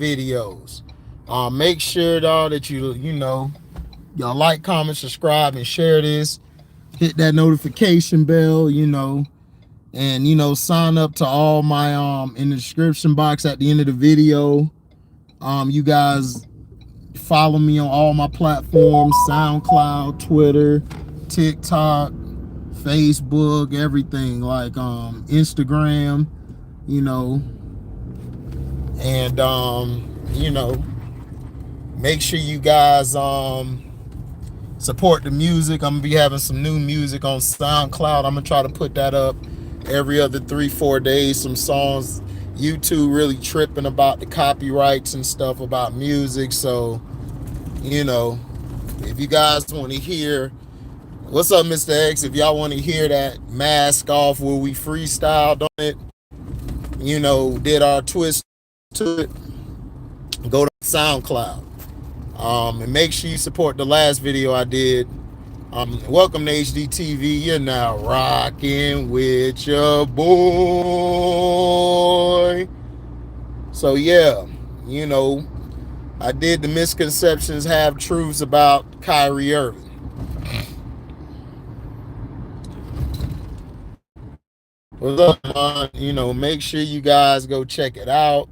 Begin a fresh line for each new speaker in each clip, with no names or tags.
videos. Make sure, y'all, that y'all like, comment, subscribe, and share this. Hit that notification bell, and sign up to all my in the description box at the end of the video. You guys follow me on all my platforms: SoundCloud, Twitter, TikTok, Facebook, everything, like Instagram, you know, and make sure you guys support the music. I'm gonna be having some new music on SoundCloud. I'm gonna try to put that up every other 3-4 days. Some songs. YouTube really tripping about the copyrights and stuff about music. So, if you guys want to hear, what's up, Mr. X? If y'all want to hear that mask off where we freestyled on it, did our twist to it, go to SoundCloud. And make sure you support the last video I did. Welcome to HDiiTV. You're now rocking with your boy. So yeah, I did the misconceptions, have truths about Kyrie Irving. What's up, man? Make sure you guys go check it out.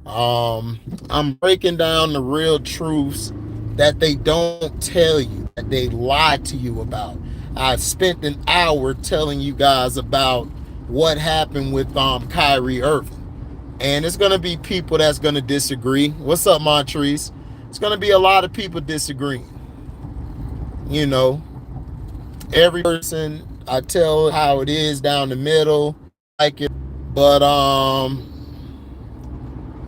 I'm breaking down the real truths that they don't tell you, that they lie to you about. I spent an hour telling you guys about what happened with Kyrie Irving. And it's going to be people that's going to disagree. What's up, Montrese? It's going to be a lot of people disagreeing. Every person, I tell how it is down the middle, like it. But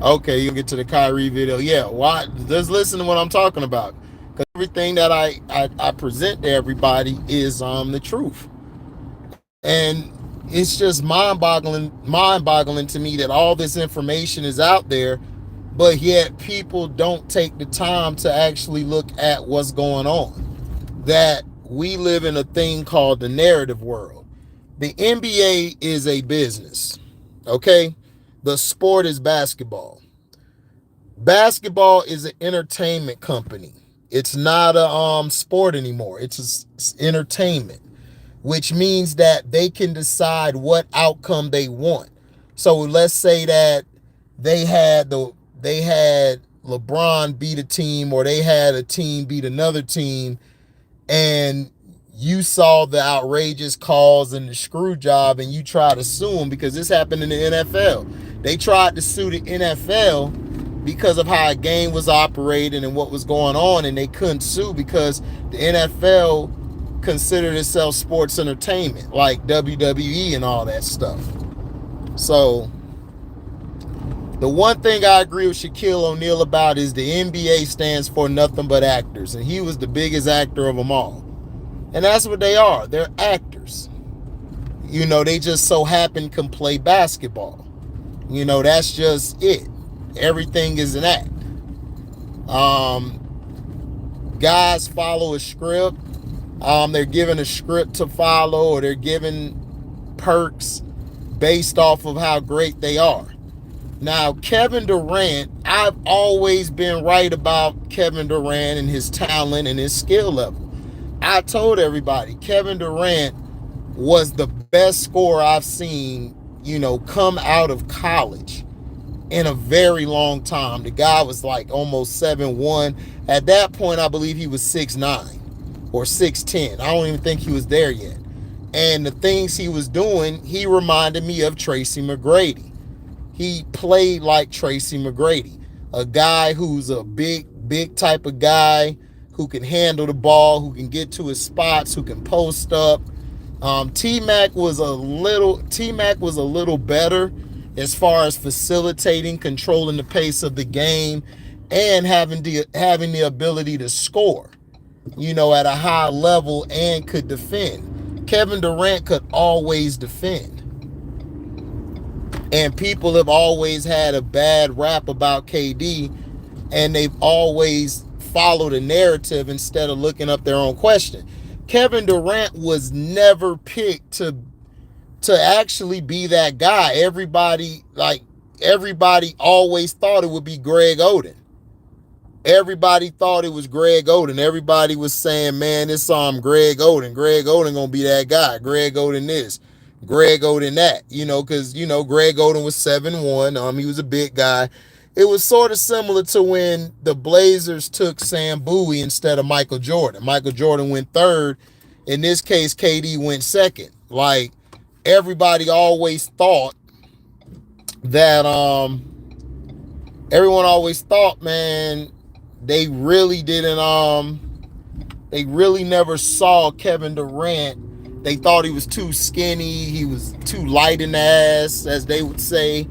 okay, you get to the Kyrie video. Yeah, why? Just listen to what I'm talking about, because everything that I present to everybody is the truth. And it's just mind-boggling to me that all this information is out there, but yet people don't take the time to actually look at what's going on. That we live in a thing called the narrative world. The NBA is a business, okay? The sport is basketball. Basketball is an entertainment company. It's not a sport anymore. It's entertainment, which means that they can decide what outcome they want. So let's say that they had LeBron beat a team, or they had a team beat another team, and you saw the outrageous calls and the screw job, and you try to sue them, because this happened in the NFL. They tried to sue the NFL because of how a game was operating and what was going on, and they couldn't sue because the NFL considered itself sports entertainment, like WWE and all that stuff. So the one thing I agree with Shaquille O'Neal about is the NBA stands for nothing but actors, and he was the biggest actor of them all. And that's what they are. They're actors. They just so happen can play basketball. That's just it. Everything is an act. Guys follow a script. They're given a script to follow, or they're given perks based off of how great they are. Now, Kevin Durant, I've always been right about Kevin Durant and his talent and his skill level. I told everybody Kevin Durant was the best scorer I've seen, come out of college in a very long time. The guy was like almost 7'1". At that point, I believe he was 6'9" or 6'10". I don't even think he was there yet. And the things he was doing, he reminded me of Tracy McGrady. He played like Tracy McGrady, a guy who's a big type of guy, who can handle the ball, who can get to his spots, who can post up. T-Mac was a little better as far as facilitating, controlling the pace of the game, and having the ability to score, at a high level, and could defend. Kevin Durant could always defend. And people have always had a bad rap about KD, and they've always followed a narrative instead of looking up their own question. Kevin Durant was never picked to actually be that guy. Everybody, like, everybody always thought it would be Greg Oden. Everybody thought it was Greg Oden. Everybody was saying, man, it's Greg Oden. Greg Oden gonna be that guy. Greg Oden this. Greg Oden that. Because, Greg Oden was 7'1". He was a big guy. It was sort of similar to when the Blazers took Sam Bowie instead of Michael Jordan. Michael Jordan went third. In this case, KD went second. Like, everybody always thought that, everyone always thought, man, they really never saw Kevin Durant. They thought he was too skinny. He was too light in the ass, as they would say.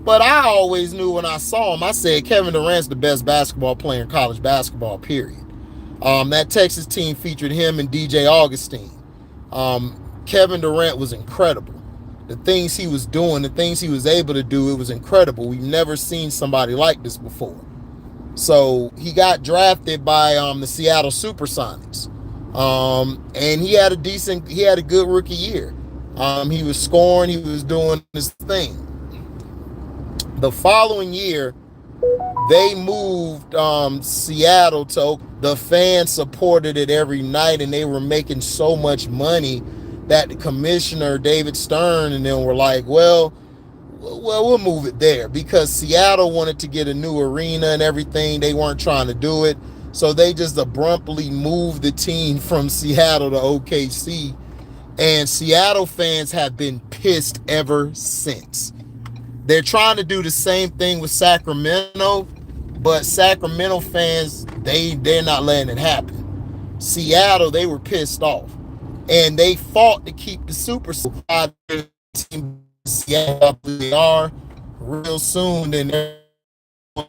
But I always knew when I saw him, I said Kevin Durant's the best basketball player in college basketball, period. That Texas team featured him and DJ Augustine. Kevin Durant was incredible. The things he was doing, the things he was able to do, it was incredible. We've never seen somebody like this before. So he got drafted by the Seattle Supersonics. And he had a good rookie year. He was scoring, he was doing his thing. The following year, they moved Seattle to the fans supported it every night, and they were making so much money that the commissioner, David Stern, and them were like, well, we'll move it there, because Seattle wanted to get a new arena and everything. They weren't trying to do it. So they just abruptly moved the team from Seattle to OKC. And Seattle fans have been pissed ever since. They're trying to do the same thing with Sacramento, but Sacramento fans, they're not letting it happen. Seattle, they were pissed off. And they fought to keep the Super team. Seattle, they are real soon. Then they're going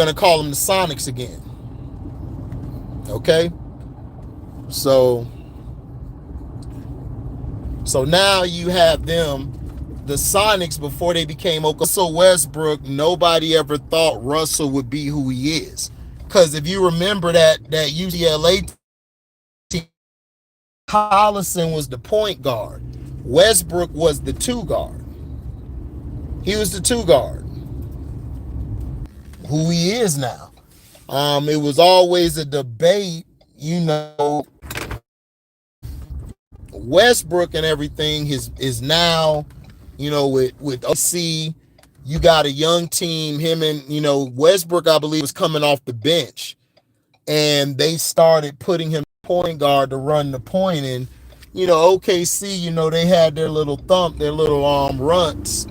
to call them the Sonics again. Okay? So now you have them, the Sonics, before they became Russell Westbrook. Nobody ever thought Russell would be who he is. Because if you remember that UCLA team, Collison was the point guard. Westbrook was the two guard. He was the two guard. Who he is now. It was always a debate, Westbrook and everything is now, with OC, you got a young team. Him and, Westbrook, I believe, was coming off the bench. And they started putting him point guard to run the point. And, OKC, they had their little their little ruts,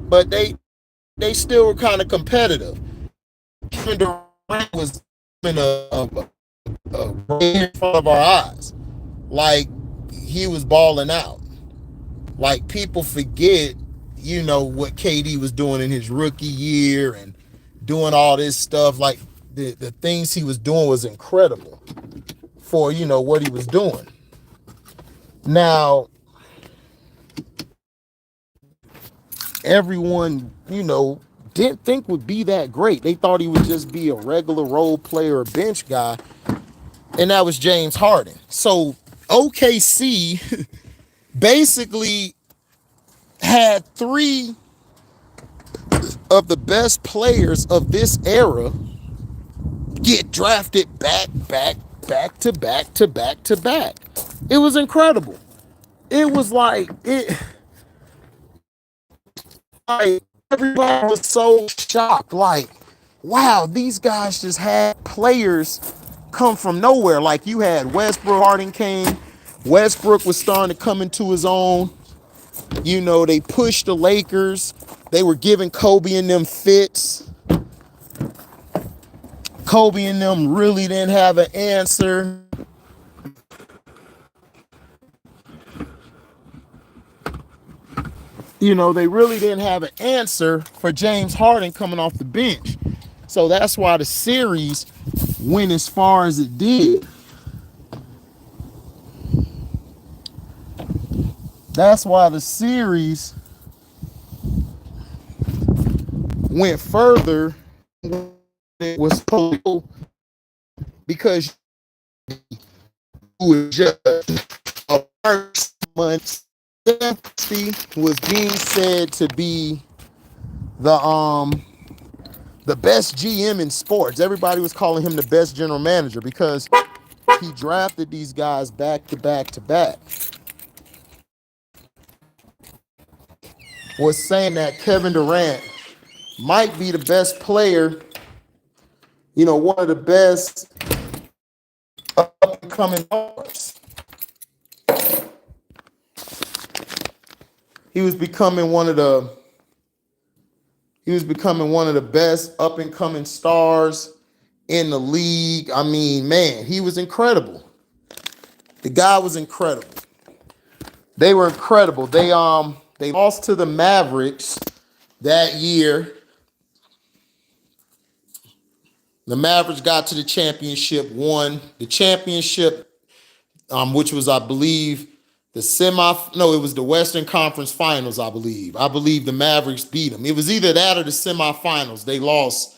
but they still were kind of competitive. Kevin Durant was in in front of our eyes. Like, he was balling out. Like, people forget, what KD was doing in his rookie year and doing all this stuff. Like, the things he was doing was incredible for, what he was doing. Now, everyone, didn't think would be that great. They thought he would just be a regular role player or bench guy. And that was James Harden. So OKC basically had three of the best players of this era get drafted back to back. It was incredible. It was like everybody was so shocked. Like, wow, these guys just had players come from nowhere. Like, you had Westbrook, Harden came. Westbrook was starting to come into his own. They pushed the Lakers. They were giving Kobe and them fits. Kobe and them really didn't have an answer. They really didn't have an answer for James Harden coming off the bench. So that's why the series went as far as it did. That's why the series went further than it was supposed to, because you were just a first month was being said to be the best GM in sports. Everybody was calling him the best general manager because he drafted these guys back to back to back. Was saying that Kevin Durant might be the best player, one of the best up and coming stars. He was becoming one of the best up and coming stars in the league. I mean, man, he was incredible. The guy was incredible. They were incredible. They lost to the Mavericks that year. The Mavericks got to the championship, won the championship, which was, I believe, it was the Western Conference Finals, I believe. I believe the Mavericks beat them. It was either that or the semifinals. They lost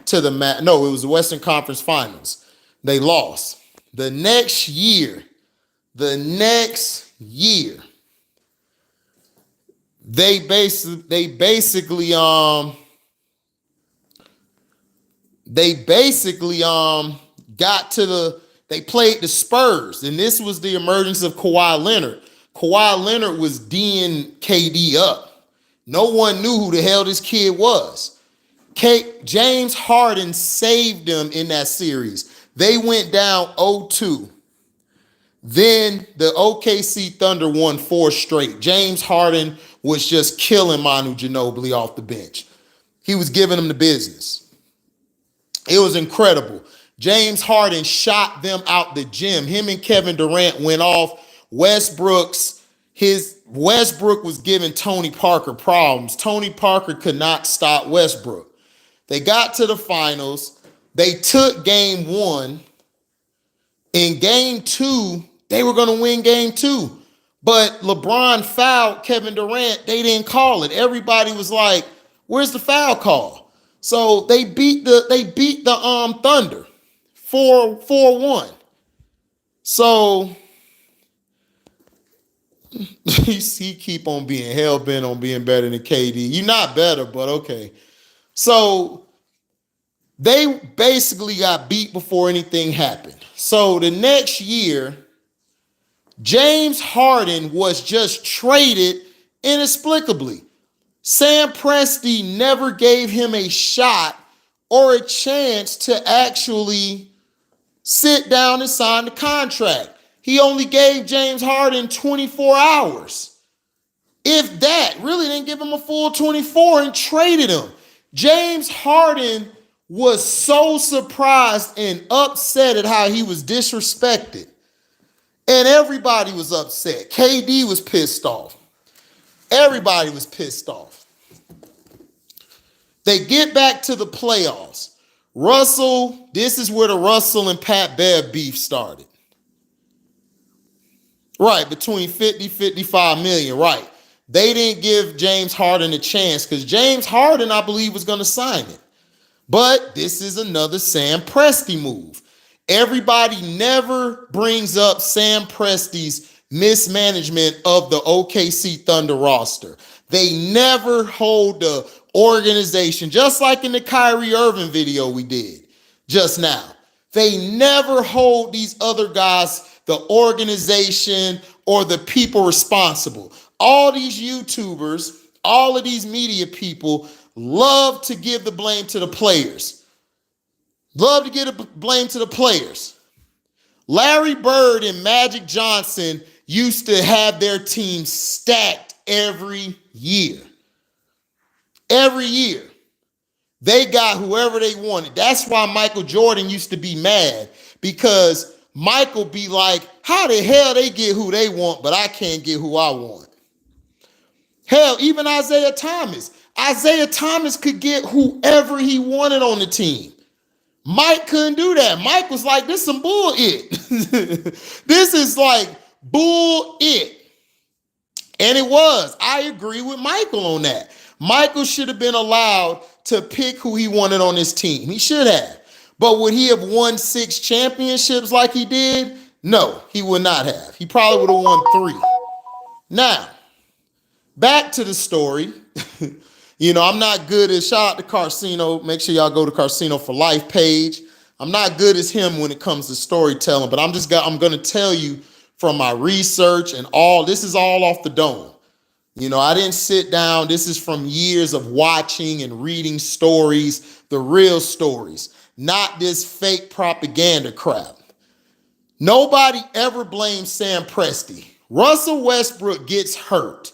to the it was the Western Conference Finals. They lost. The next year, they basically they played the Spurs, and this was the emergence of Kawhi Leonard. Kawhi Leonard was D'ing KD up. No one knew who the hell this kid was. James Harden saved them in that series. They went down 0-2. Then the OKC Thunder won 4 straight. James Harden was just killing Manu Ginobili off the bench. He was giving them the business. It was incredible. James Harden shot them out the gym. Him and Kevin Durant went off. Westbrook was giving Tony Parker problems. Tony Parker could not stop Westbrook. They got to the finals. They took game 1. In game 2, they were going to win game 2. But LeBron fouled Kevin Durant. They didn't call it. Everybody was like, where's the foul call? So they beat the Thunder 4-1. So he keep on being hell-bent on being better than KD. You're not better, but okay. So they basically got beat before anything happened. So the next year, James Harden was just traded inexplicably. Sam Presti never gave him a shot or a chance to actually sit down and sign the contract. He only gave James Harden 24 hours. If that, really didn't give him a full 24 and traded him. James Harden was so surprised and upset at how he was disrespected. And everybody was upset. KD was pissed off. Everybody was pissed off. They get back to the playoffs. Russell, this is where the Russell and Pat Bev beef started. Right, between 50, 55 million, right. They didn't give James Harden a chance because James Harden, I believe, was going to sign it. But this is another Sam Presti move. Everybody never brings up Sam Presti's mismanagement of the OKC Thunder roster. They never hold the organization, just like in the Kyrie Irving video we did just now. They never hold these other guys, the organization or the people responsible. All these YouTubers, all of these media people love to give the blame to the players. Love to give the blame to the players. Larry Bird and Magic Johnson used to have their team stacked every year. Every year. They got whoever they wanted. That's why Michael Jordan used to be mad, because Michael be like, how the hell they get who they want, but I can't get who I want? Hell, even Isaiah Thomas. Isaiah Thomas could get whoever he wanted on the team. Mike couldn't do that. Mike was like, this is some bull it. This is like bull it. And it was. I agree with Michael on that. Michael should have been allowed to pick who he wanted on his team. He should have. But would he have won 6 championships like he did? No, he would not have. He probably would have won 3. Now, back to the story. I'm not good as, shout out to Carcino. Make sure y'all go to Carcino for Life page. I'm not good as him when it comes to storytelling, but I'm going to tell you from my research and all, this is all off the dome. I didn't sit down. This is from years of watching and reading stories, the real stories, not this fake propaganda crap. Nobody ever blames Sam Presti. Russell Westbrook gets hurt.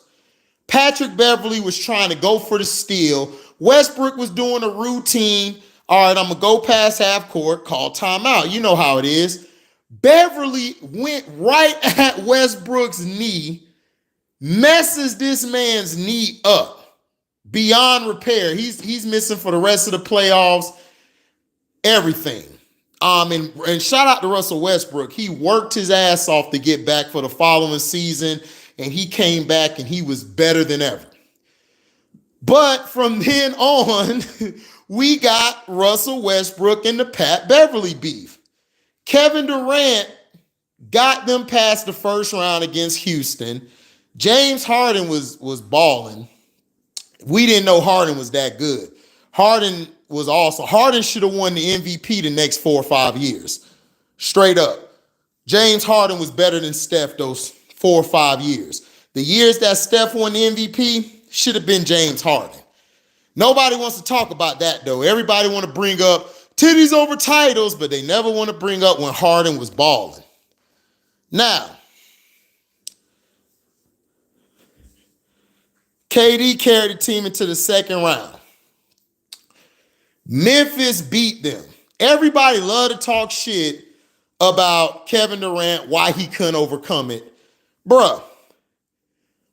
Patrick Beverly was trying to go for the steal. Westbrook was doing a routine. All right, I'm going to go past half court, call timeout. You know how it is. Beverly went right at Westbrook's knee, messes this man's knee up beyond repair. He's missing for the rest of the playoffs, everything. And shout out to Russell Westbrook. He worked his ass off to get back for the following season, and he came back and he was better than ever. But from then on, we got Russell Westbrook and the Pat Beverly beef. Kevin Durant got them past the first round against Houston. James Harden was balling. We didn't know Harden was that good. Harden was awesome. Harden should have won the MVP the next 4 or 5 years. Straight up. James Harden was better than Steph those 4 or 5 years. The years that Steph won the MVP should have been James Harden. Nobody wants to talk about that, though. Everybody want to bring up titties over titles, but they never want to bring up when Harden was balling. Now, KD carried the team into the second round. Memphis beat them. Everybody loved to talk shit about Kevin Durant, why he couldn't overcome it. Bruh,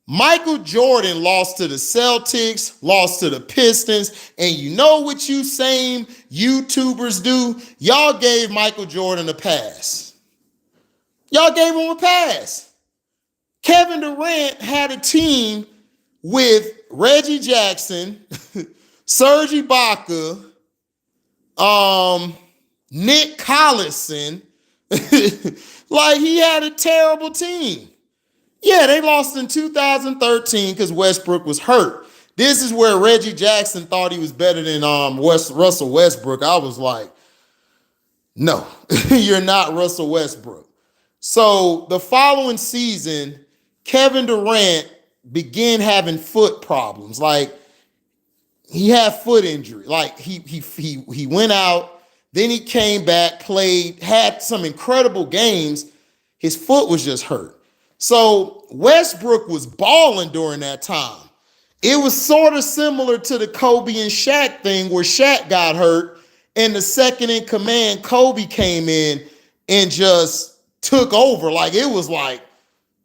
Michael Jordan lost to the Celtics, lost to the Pistons, and you know what you same YouTubers do? Y'all gave Michael Jordan a pass. Y'all gave him a pass. Kevin Durant had a team with Reggie Jackson, Serge Ibaka, Nick Collison. Like, he had a terrible team. Yeah, they lost in 2013 because Westbrook was hurt. This is where Reggie Jackson thought he was better than Russell Westbrook. I was like, no, you're not Russell Westbrook. So the following season, Kevin Durant began having foot problems. Like, he had foot injury. Like, he went out, then he came back, played, had some incredible games. His foot was just hurt. So Westbrook was balling during that time. It was sort of similar to the Kobe and Shaq thing where Shaq got hurt and the second in command, Kobe, came in and just took over. Like, it was like,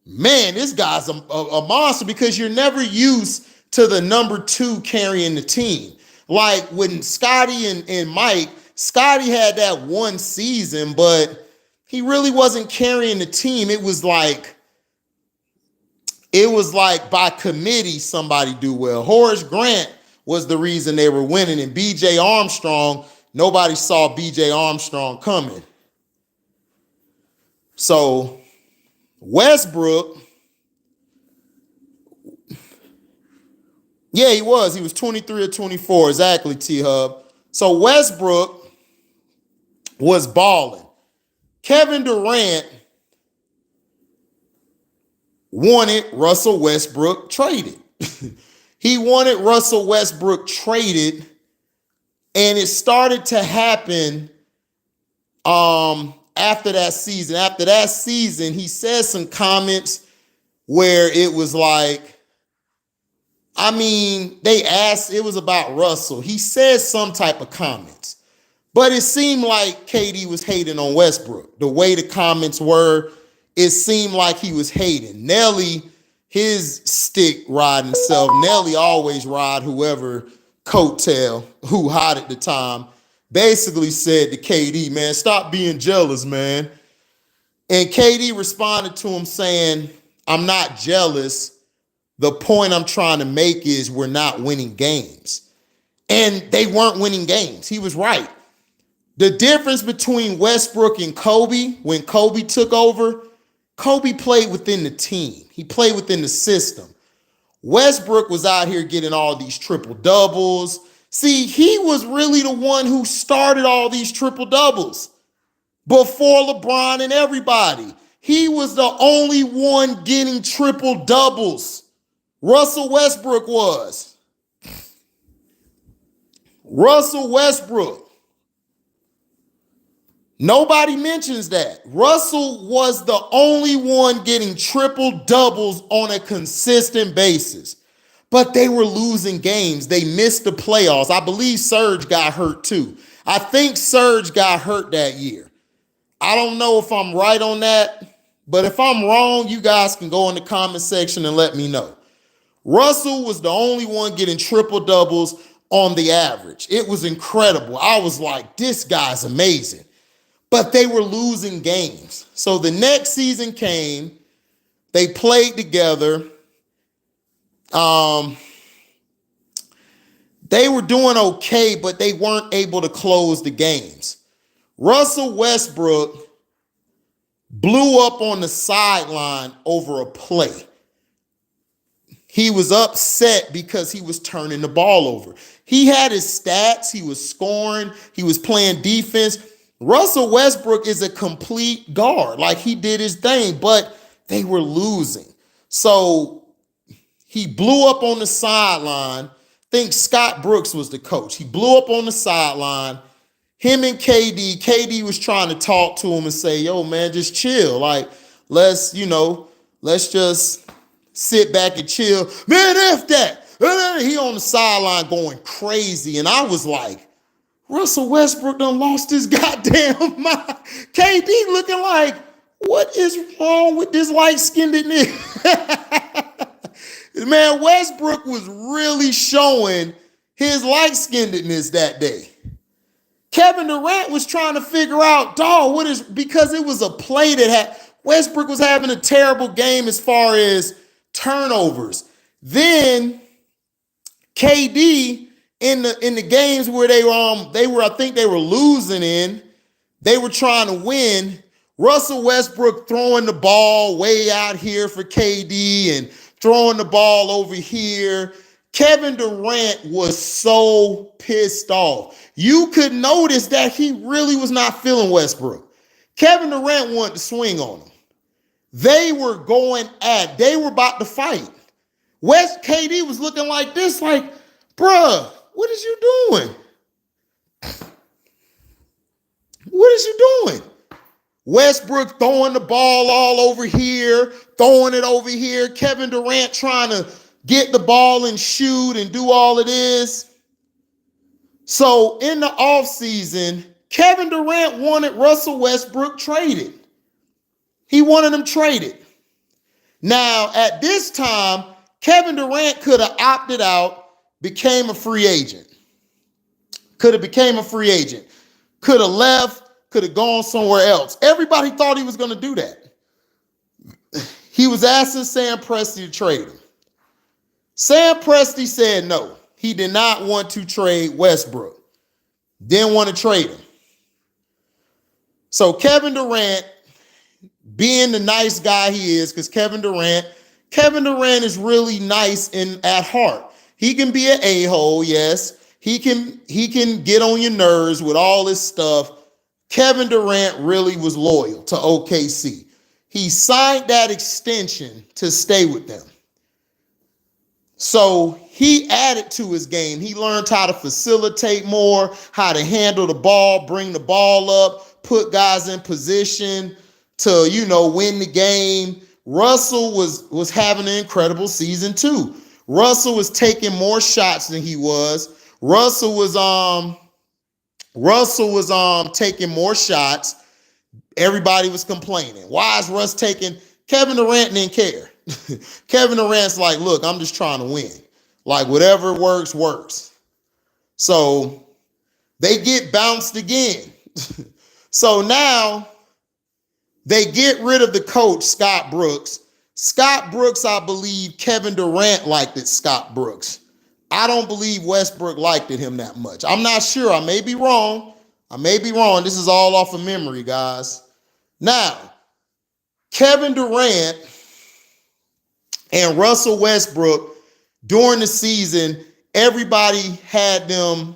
man, this guy's a monster, because you're never used to the number 2 carrying the team. Like when Scotty and Mike, Scotty had that one season, but he really wasn't carrying the team. It was like by committee somebody do well. Horace Grant was the reason they were winning, and B.J. Armstrong, nobody saw B.J. Armstrong coming. So Westbrook, yeah, he was. He was 23 or 24, exactly, T-Hub. So Westbrook was balling. Kevin Durant wanted Russell Westbrook traded. He wanted Russell Westbrook traded, and it started to happen after that season. After that season, he said some comments where it was like, I mean, they asked, it was about Russell. He said some type of comments, but it seemed like KD was hating on Westbrook. The way the comments were, it seemed like he was hating. Nelly, his stick riding self, Nelly always ride whoever coattail, who hot at the time, basically said to KD, man, stop being jealous, man. And KD responded to him saying, I'm not jealous. The point I'm trying to make is we're not winning games. And they weren't winning games. He was right. The difference between Westbrook and Kobe, when Kobe took over, Kobe played within the team. He played within the system. Westbrook was out here getting all these triple doubles. See, he was really the one who started all these triple doubles before LeBron and everybody. He was the only one getting triple doubles. Russell Westbrook was. Russell Westbrook. Nobody mentions that. Russell was the only one getting triple doubles on a consistent basis. But they were losing games. They missed the playoffs. I believe Serge got hurt too. I think Serge got hurt that year. I don't know if I'm right on that, but if I'm wrong, you guys can go in the comment section and let me know. Russell was the only one getting triple doubles on the average. It was incredible. I was like, this guy's amazing. But they were losing games. So the next season came. They played together. They were doing okay, but they weren't able to close the games. Russell Westbrook blew up on the sideline over a play. He was upset because he was turning the ball over. He had his stats. He was scoring. He was playing defense. Russell Westbrook is a complete guard. Like, he did his thing, but they were losing. So he blew up on the sideline. I think Scott Brooks was the coach. He blew up on the sideline. Him and KD was trying to talk to him and say, yo, man, just chill. Like, let's just sit back and chill. Man, F that. He on the sideline going crazy. And I was like, Russell Westbrook done lost his goddamn mind. KD looking like, what is wrong with this light-skinned nigga? Man, Westbrook was really showing his light-skinnedness that day. Kevin Durant was trying to figure out, because it was a play that had, Westbrook was having a terrible game as far as turnovers. Then KD, in the games where they were, I think they were losing in, they were trying to win. Russell Westbrook throwing the ball way out here for KD and throwing the ball over here. Kevin Durant was so pissed off. You could notice that he really was not feeling Westbrook. Kevin Durant wanted to swing on him. They were about to fight. KD was looking like this, like, bruh, what is you doing? What is you doing? Westbrook throwing the ball all over here, throwing it over here. Kevin Durant trying to get the ball and shoot and do all of this. So in the offseason, Kevin Durant wanted Russell Westbrook traded. He wanted him traded. Now, at this time, Kevin Durant could have opted out, became a free agent. Could have left, could have gone somewhere else. Everybody thought he was going to do that. He was asking Sam Presti to trade him. Sam Presti said no. He did not want to trade Westbrook. Didn't want to trade him. So Kevin Durant, being the nice guy he is, because Kevin Durant is really nice at heart. He can be an a-hole, yes. He can get on your nerves with all this stuff. Kevin Durant really was loyal to OKC. He signed that extension to stay with them. So he added to his game. He learned how to facilitate more, how to handle the ball, bring the ball up, put guys in position to, win the game. Russell was having an incredible season too. Russell was taking more shots than he was. Russell was taking more shots. Everybody was complaining. Why is Russ taking? Kevin Durant didn't care. Kevin Durant's like, look, I'm just trying to win. Like, whatever works, works. So they get bounced again. So now they get rid of the coach, Scott Brooks. Scott Brooks, I believe Kevin Durant liked it, Scott Brooks. I don't believe Westbrook liked it him that much. I'm not sure. I may be wrong. This is all off of memory, guys. Now, Kevin Durant and Russell Westbrook During the season, everybody had them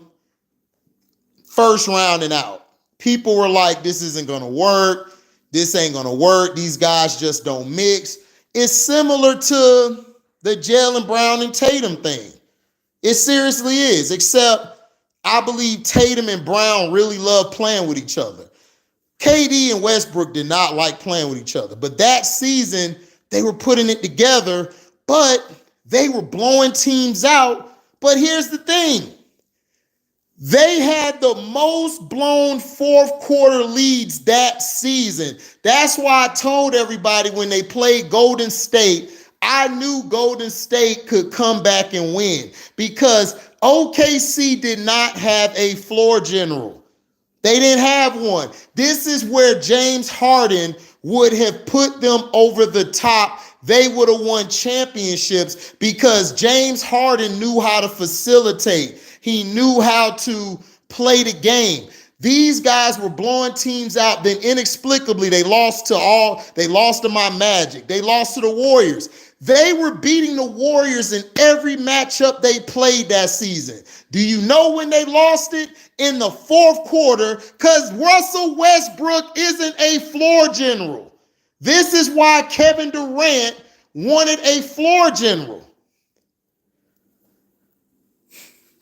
first round and out. People were like, this isn't going to work. This ain't going to work. These guys just don't mix. It's similar to the Jaylen Brown and Tatum thing. It seriously is, except I believe Tatum and Brown really love playing with each other. KD and Westbrook did not like playing with each other. But that season, they were putting it together, but they were blowing teams out. But here's the thing. They had the most blown fourth quarter leads that season. That's why I told everybody when they played Golden State, I knew Golden State could come back and win because OKC did not have a floor general. They didn't have one. This is where James Harden would have put them over the top. They would have won championships because James Harden knew how to facilitate. He knew how to play the game. These guys were blowing teams out. Then inexplicably, they lost to my Magic. They lost to the Warriors. They were beating the Warriors in every matchup they played that season. Do you know when they lost it? In the fourth quarter, because Russell Westbrook isn't a floor general. This is why Kevin Durant wanted a floor general.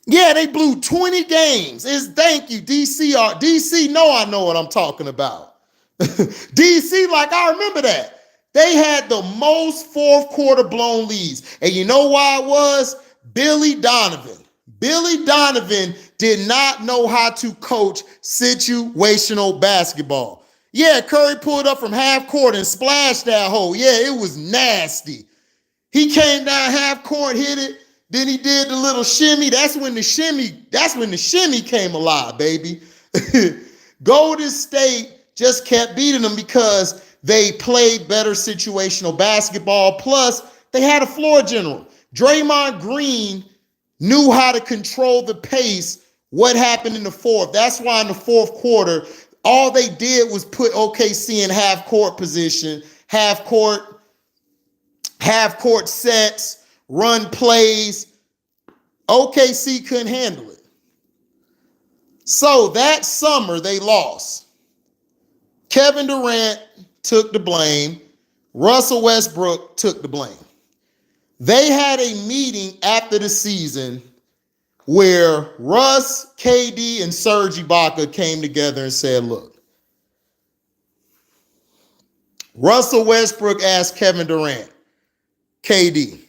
Yeah, they blew 20 games. Thank you, DCR. DC know I know what I'm talking about. DC, like, I remember that. They had the most fourth quarter blown leads. And you know why it was? Billy Donovan. Billy Donovan did not know how to coach situational basketball. Yeah, Curry pulled up from half court and splashed that hole. Yeah, it was nasty. He came down half court, hit it. Then he did the little shimmy. That's when the shimmy came alive, baby. Golden State just kept beating them because they played better situational basketball. Plus, they had a floor general. Draymond Green knew how to control the pace. What happened in the fourth? That's why in the fourth quarter, all they did was put OKC in half court position, half court sets, run plays. OKC couldn't handle it. So that summer they lost. Kevin Durant took the blame. Russell Westbrook took the blame. They had a meeting after the season where Russ, KD, and Serge Ibaka came together and said, look, Russell Westbrook asked Kevin Durant, KD,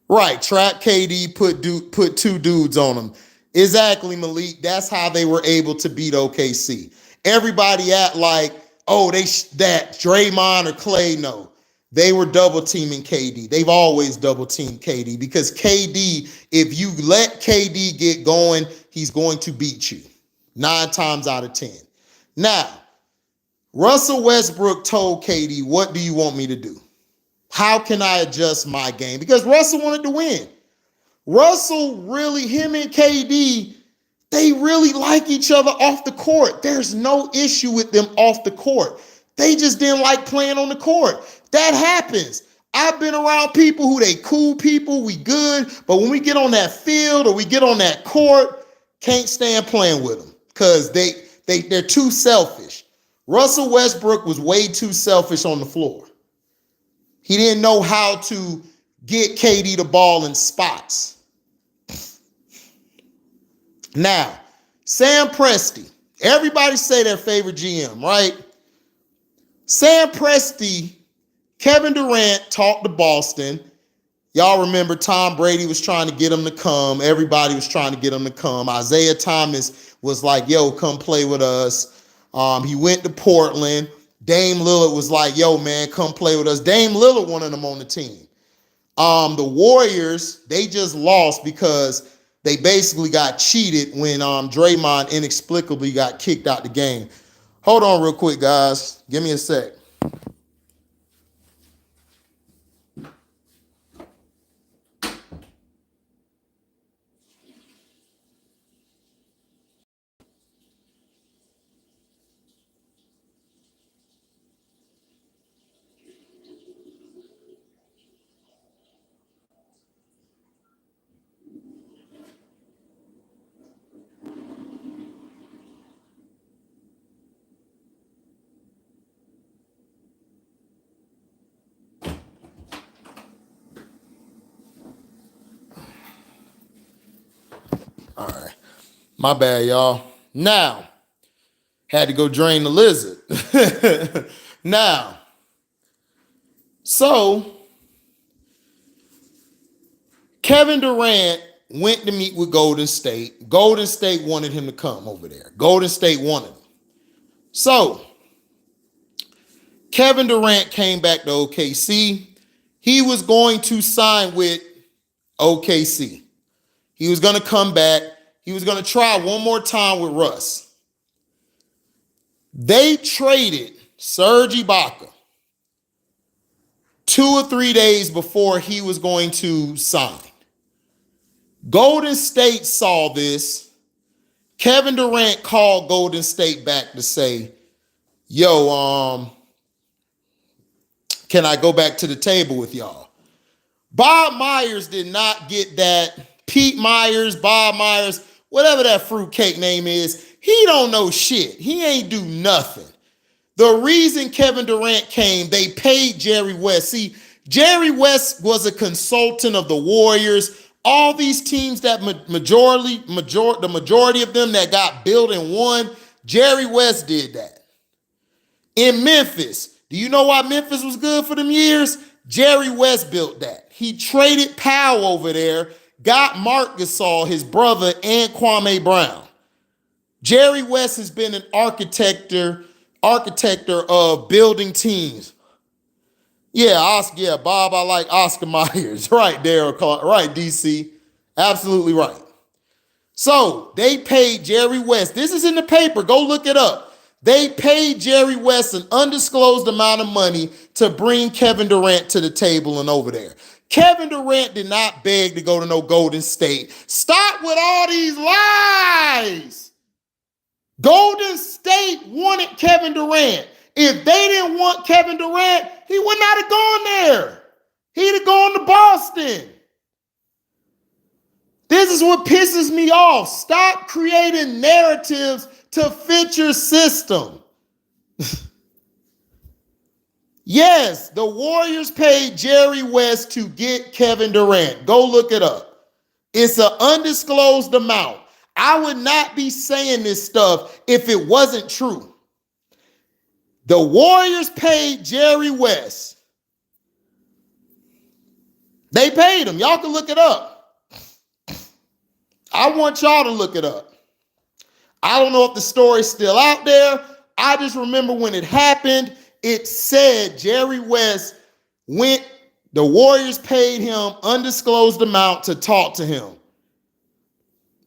right, trap KD, put two dudes on him. Exactly, Malik. That's how they were able to beat OKC. Everybody act like, oh, that Draymond or Clay. No, they were double teaming KD. They've always double teamed KD because KD, if you let KD get going, he's going to beat you 9 times out of 10. Now, Russell Westbrook told KD, what do you want me to do? How can I adjust my game? Because Russell wanted to win. Russell really, him and KD, they really like each other off the court. There's no issue with them off the court. They just didn't like playing on the court. That happens. I've been around people who they cool people, we good, but when we get on that field or we get on that court, can't stand playing with them because they're too selfish. Russell Westbrook was way too selfish on the floor. He didn't know how to get KD the ball in spots. Now, Sam Presti, everybody say their favorite GM, right? Sam Presti, Kevin Durant talked to Boston. Y'all remember Tom Brady was trying to get him to come. Everybody was trying to get him to come. Isaiah Thomas was like, yo, come play with us. He went to Portland. Dame Lillard was like, yo, man, come play with us. Dame Lillard wanted him on the team. The Warriors, they just lost because they basically got cheated when Draymond inexplicably got kicked out the game. Hold on real quick, guys. Give me a sec. All right. My bad, y'all. Now, had to go drain the lizard. Now, so Kevin Durant went to meet with Golden State. Golden State wanted him to come over there. Golden State wanted him. So Kevin Durant came back to OKC. He was going to sign with OKC. He was going to come back. He was going to try one more time with Russ. They traded Serge Ibaka 2 or 3 days before he was going to sign. Golden State saw this. Kevin Durant called Golden State back to say, yo, can I go back to the table with y'all? Bob Myers did not get that. Pete Myers, Bob Myers, whatever that fruitcake name is, he don't know shit. He ain't do nothing. The reason Kevin Durant came, they paid Jerry West. See, Jerry West was a consultant of the Warriors. All these teams that the majority of them that got built and won, Jerry West did that. In Memphis, do you know why Memphis was good for them years? Jerry West built that. He traded Powell over there, got Marc Gasol, his brother, and Kwame Brown. Jerry West has been an architector of building teams. Yeah, Bob, I like Oscar Myers. Right there, right, DC. Absolutely right. So they paid Jerry West. This is in the paper. Go look it up. They paid Jerry West an undisclosed amount of money to bring Kevin Durant to the table and over there. Kevin Durant did not beg to go to no Golden State. Stop with all these lies. Golden State wanted Kevin Durant. If they didn't want Kevin Durant, he would not have gone there. He'd have gone to Boston. This is what pisses me off. Stop creating narratives to fit your system. Yes, the Warriors paid Jerry West to get Kevin Durant. Go look it up. It's an undisclosed amount. I would not be saying this stuff if it wasn't true. The Warriors paid Jerry West. They paid him. Y'all can look it up. I want y'all to look it up. I don't know if the story's still out there. I just remember when it happened, it said Jerry West the Warriors paid him undisclosed amount to talk to him.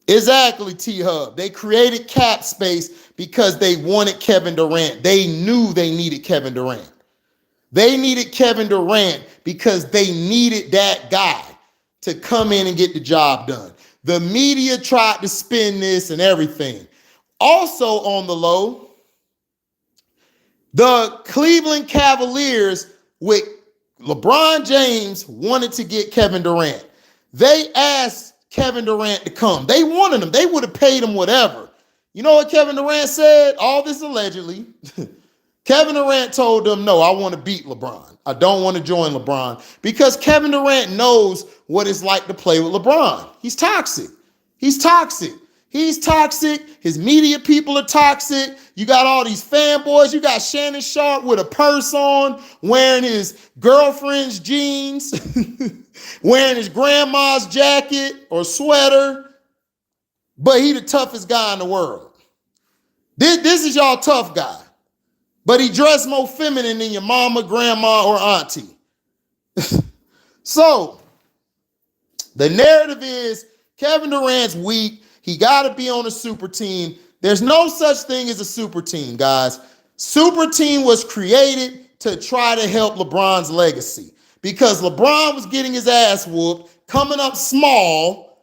Exactly, T-Hub. They created cap space because they wanted Kevin Durant. They knew they needed Kevin Durant. They needed Kevin Durant because they needed that guy to come in and get the job done. The media tried to spin this and everything. Also on the low, the Cleveland Cavaliers with LeBron James wanted to get Kevin Durant. They asked Kevin Durant to come. They wanted him. They would have paid him whatever. You know what Kevin Durant said? All this allegedly. Kevin Durant told them, no, I want to beat LeBron. I don't want to join LeBron because Kevin Durant knows what it's like to play with LeBron. He's toxic. He's toxic. He's toxic. His media people are toxic. You got all these fanboys. You got Shannon Sharp with a purse on, wearing his girlfriend's jeans, wearing his grandma's jacket or sweater. But he the toughest guy in the world. This is y'all tough guy. But he dressed more feminine than your mama, grandma, or auntie. So, the narrative is Kevin Durant's weak. He got to be on a super team. There's no such thing as a super team, guys. Super team was created to try to help LeBron's legacy because LeBron was getting his ass whooped, coming up small.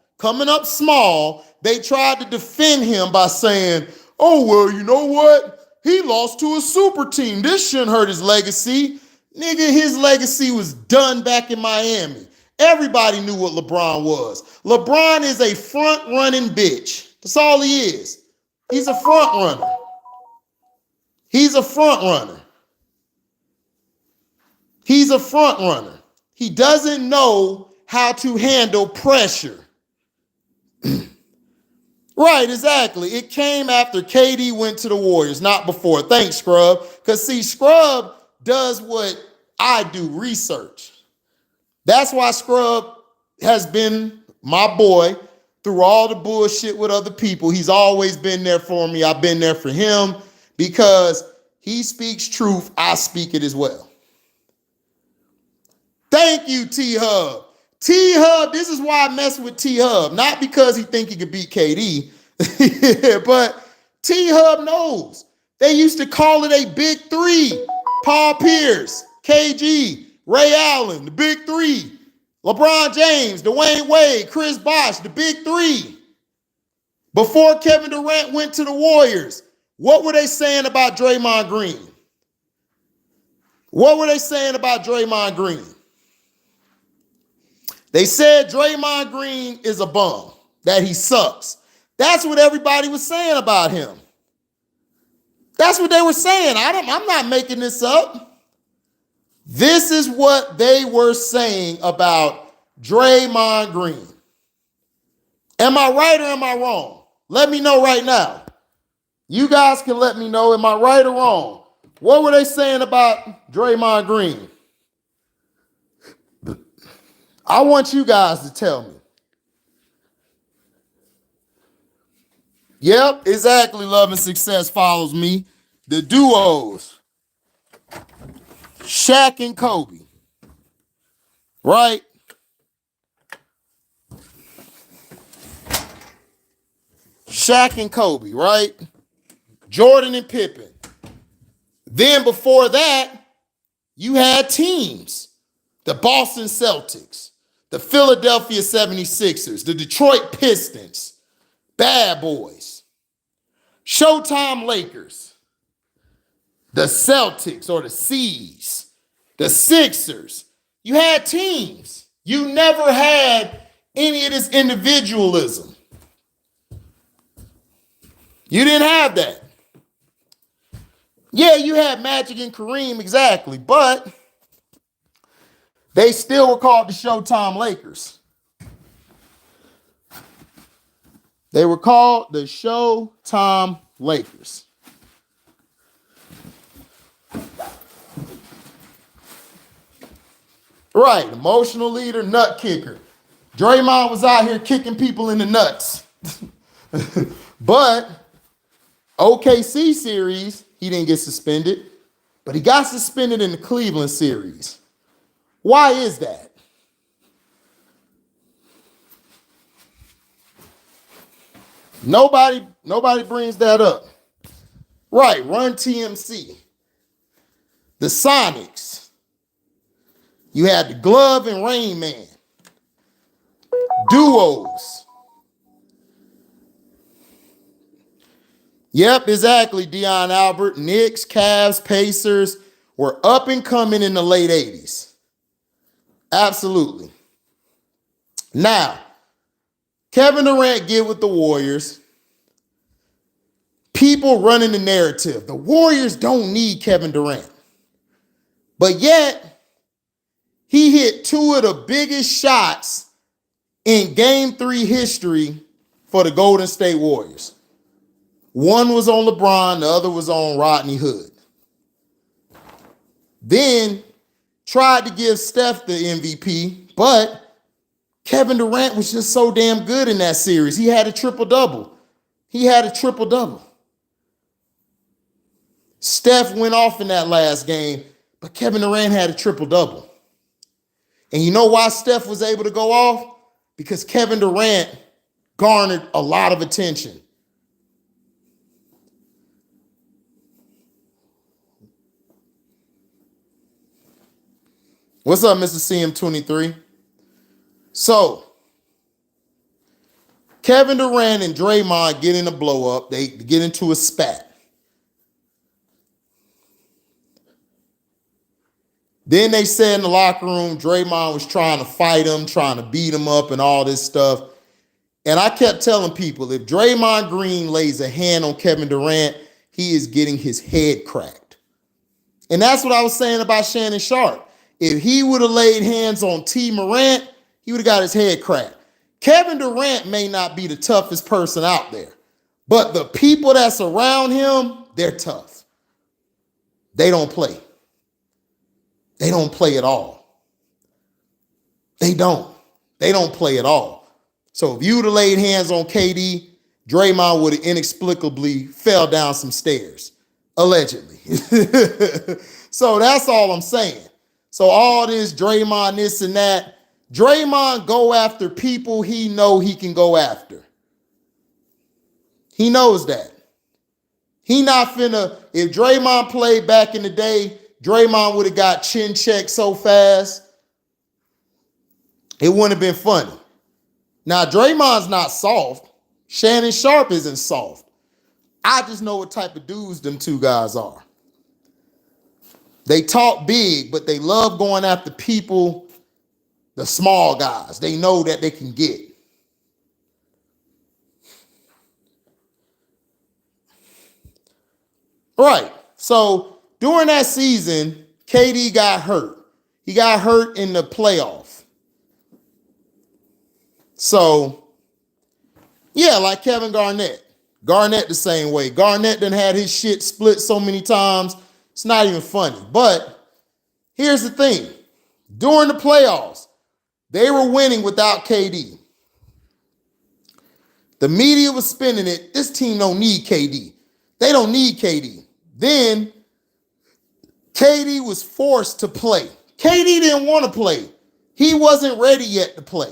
They tried to defend him by saying, oh, well, you know what? He lost to a super team. This shouldn't hurt his legacy. Nigga, his legacy was done back in Miami. Everybody knew what LeBron was. LeBron is a front-running bitch. That's all he is. He's a front runner. He's a front runner. He's a front runner. He doesn't know how to handle pressure. Right, exactly. It came after KD went to the Warriors, not before. Thanks, Scrub. Because, see, Scrub does what I do, research. That's why Scrub has been my boy through all the bullshit with other people. He's always been there for me. I've been there for him because he speaks truth. I speak it as well. Thank you, T-Hub. T-Hub, this is why I mess with T-Hub. Not because he think he could beat KD, but T-Hub knows. They used to call it a big three. Paul Pierce, KG, Ray Allen, the big three. LeBron James, Dwayne Wade, Chris Bosh, the big three. Before Kevin Durant went to the Warriors, what were they saying about Draymond Green? What were they saying about Draymond Green? They said Draymond Green is a bum, that he sucks. That's what everybody was saying about him. That's what they were saying. I'm not making this up. This is what they were saying about Draymond Green. Am I right or am I wrong? Let me know right now. You guys can let me know, am I right or wrong? What were they saying about Draymond Green? I want you guys to tell me. Yep, exactly. Love and success follows me. The duos, Shaq and Kobe, right? Shaq and Kobe, right? Jordan and Pippen. Then before that, you had teams. The Boston Celtics, the Philadelphia 76ers, the Detroit Pistons, Bad Boys, Showtime Lakers, the Celtics or the C's, the Sixers. You had teams. You never had any of this individualism. You didn't have that. Yeah, you had Magic and Kareem, exactly, but they still were called the Showtime Lakers. They were called the Showtime Lakers. Right, emotional leader, nut kicker. Draymond was out here kicking people in the nuts. But OKC series, he didn't get suspended, but he got suspended in the Cleveland series. Why is that? Nobody brings that up. Right, Run TMC. The Sonics. You had the Glove and Rain Man. Duos. Yep, exactly, Deion Albert. Knicks, Cavs, Pacers were up and coming in the late 80s. Absolutely. Now, Kevin Durant get with the Warriors. People running the narrative. The Warriors don't need Kevin Durant. But yet, he hit two of the biggest shots in Game 3 history for the Golden State Warriors. One was on LeBron, the other was on Rodney Hood. Then tried to give Steph the MVP, but Kevin Durant was just so damn good in that series. He had a triple-double. Steph went off in that last game, but Kevin Durant had a triple-double. And you know why Steph was able to go off? Because Kevin Durant garnered a lot of attention. What's up, Mr. CM23? So, Kevin Durant and Draymond get in a blow up. They get into a spat. Then they said in the locker room, Draymond was trying to fight him, trying to beat him up and all this stuff. And I kept telling people, if Draymond Green lays a hand on Kevin Durant, he is getting his head cracked. And that's what I was saying about Shannon Sharpe. If he would have laid hands on T. Morant, he would have got his head cracked. Kevin Durant may not be the toughest person out there, but the people that surround him, they're tough. They don't play. They don't play at all. They don't. They don't play at all. So if you would have laid hands on KD, Draymond would have inexplicably fell down some stairs, allegedly. So that's all I'm saying. So all this Draymond, this and that, Draymond go after people he know he can go after. He knows that. He not finna, if Draymond played back in the day, Draymond would have got chin checked so fast, it wouldn't have been funny. Now, Draymond's not soft. Shannon Sharp isn't soft. I just know what type of dudes them two guys are. They talk big, but they love going after people, the small guys. They know that they can get. Right. So during that season, KD got hurt. He got hurt in the playoff. So, yeah, like Kevin Garnett. Garnett the same way. Garnett done had his shit split so many times, it's not even funny. But here's the thing. During the playoffs, they were winning without KD. The media was spinning it. This team don't need KD. They don't need KD. Then KD was forced to play. KD didn't want to play. He wasn't ready yet to play.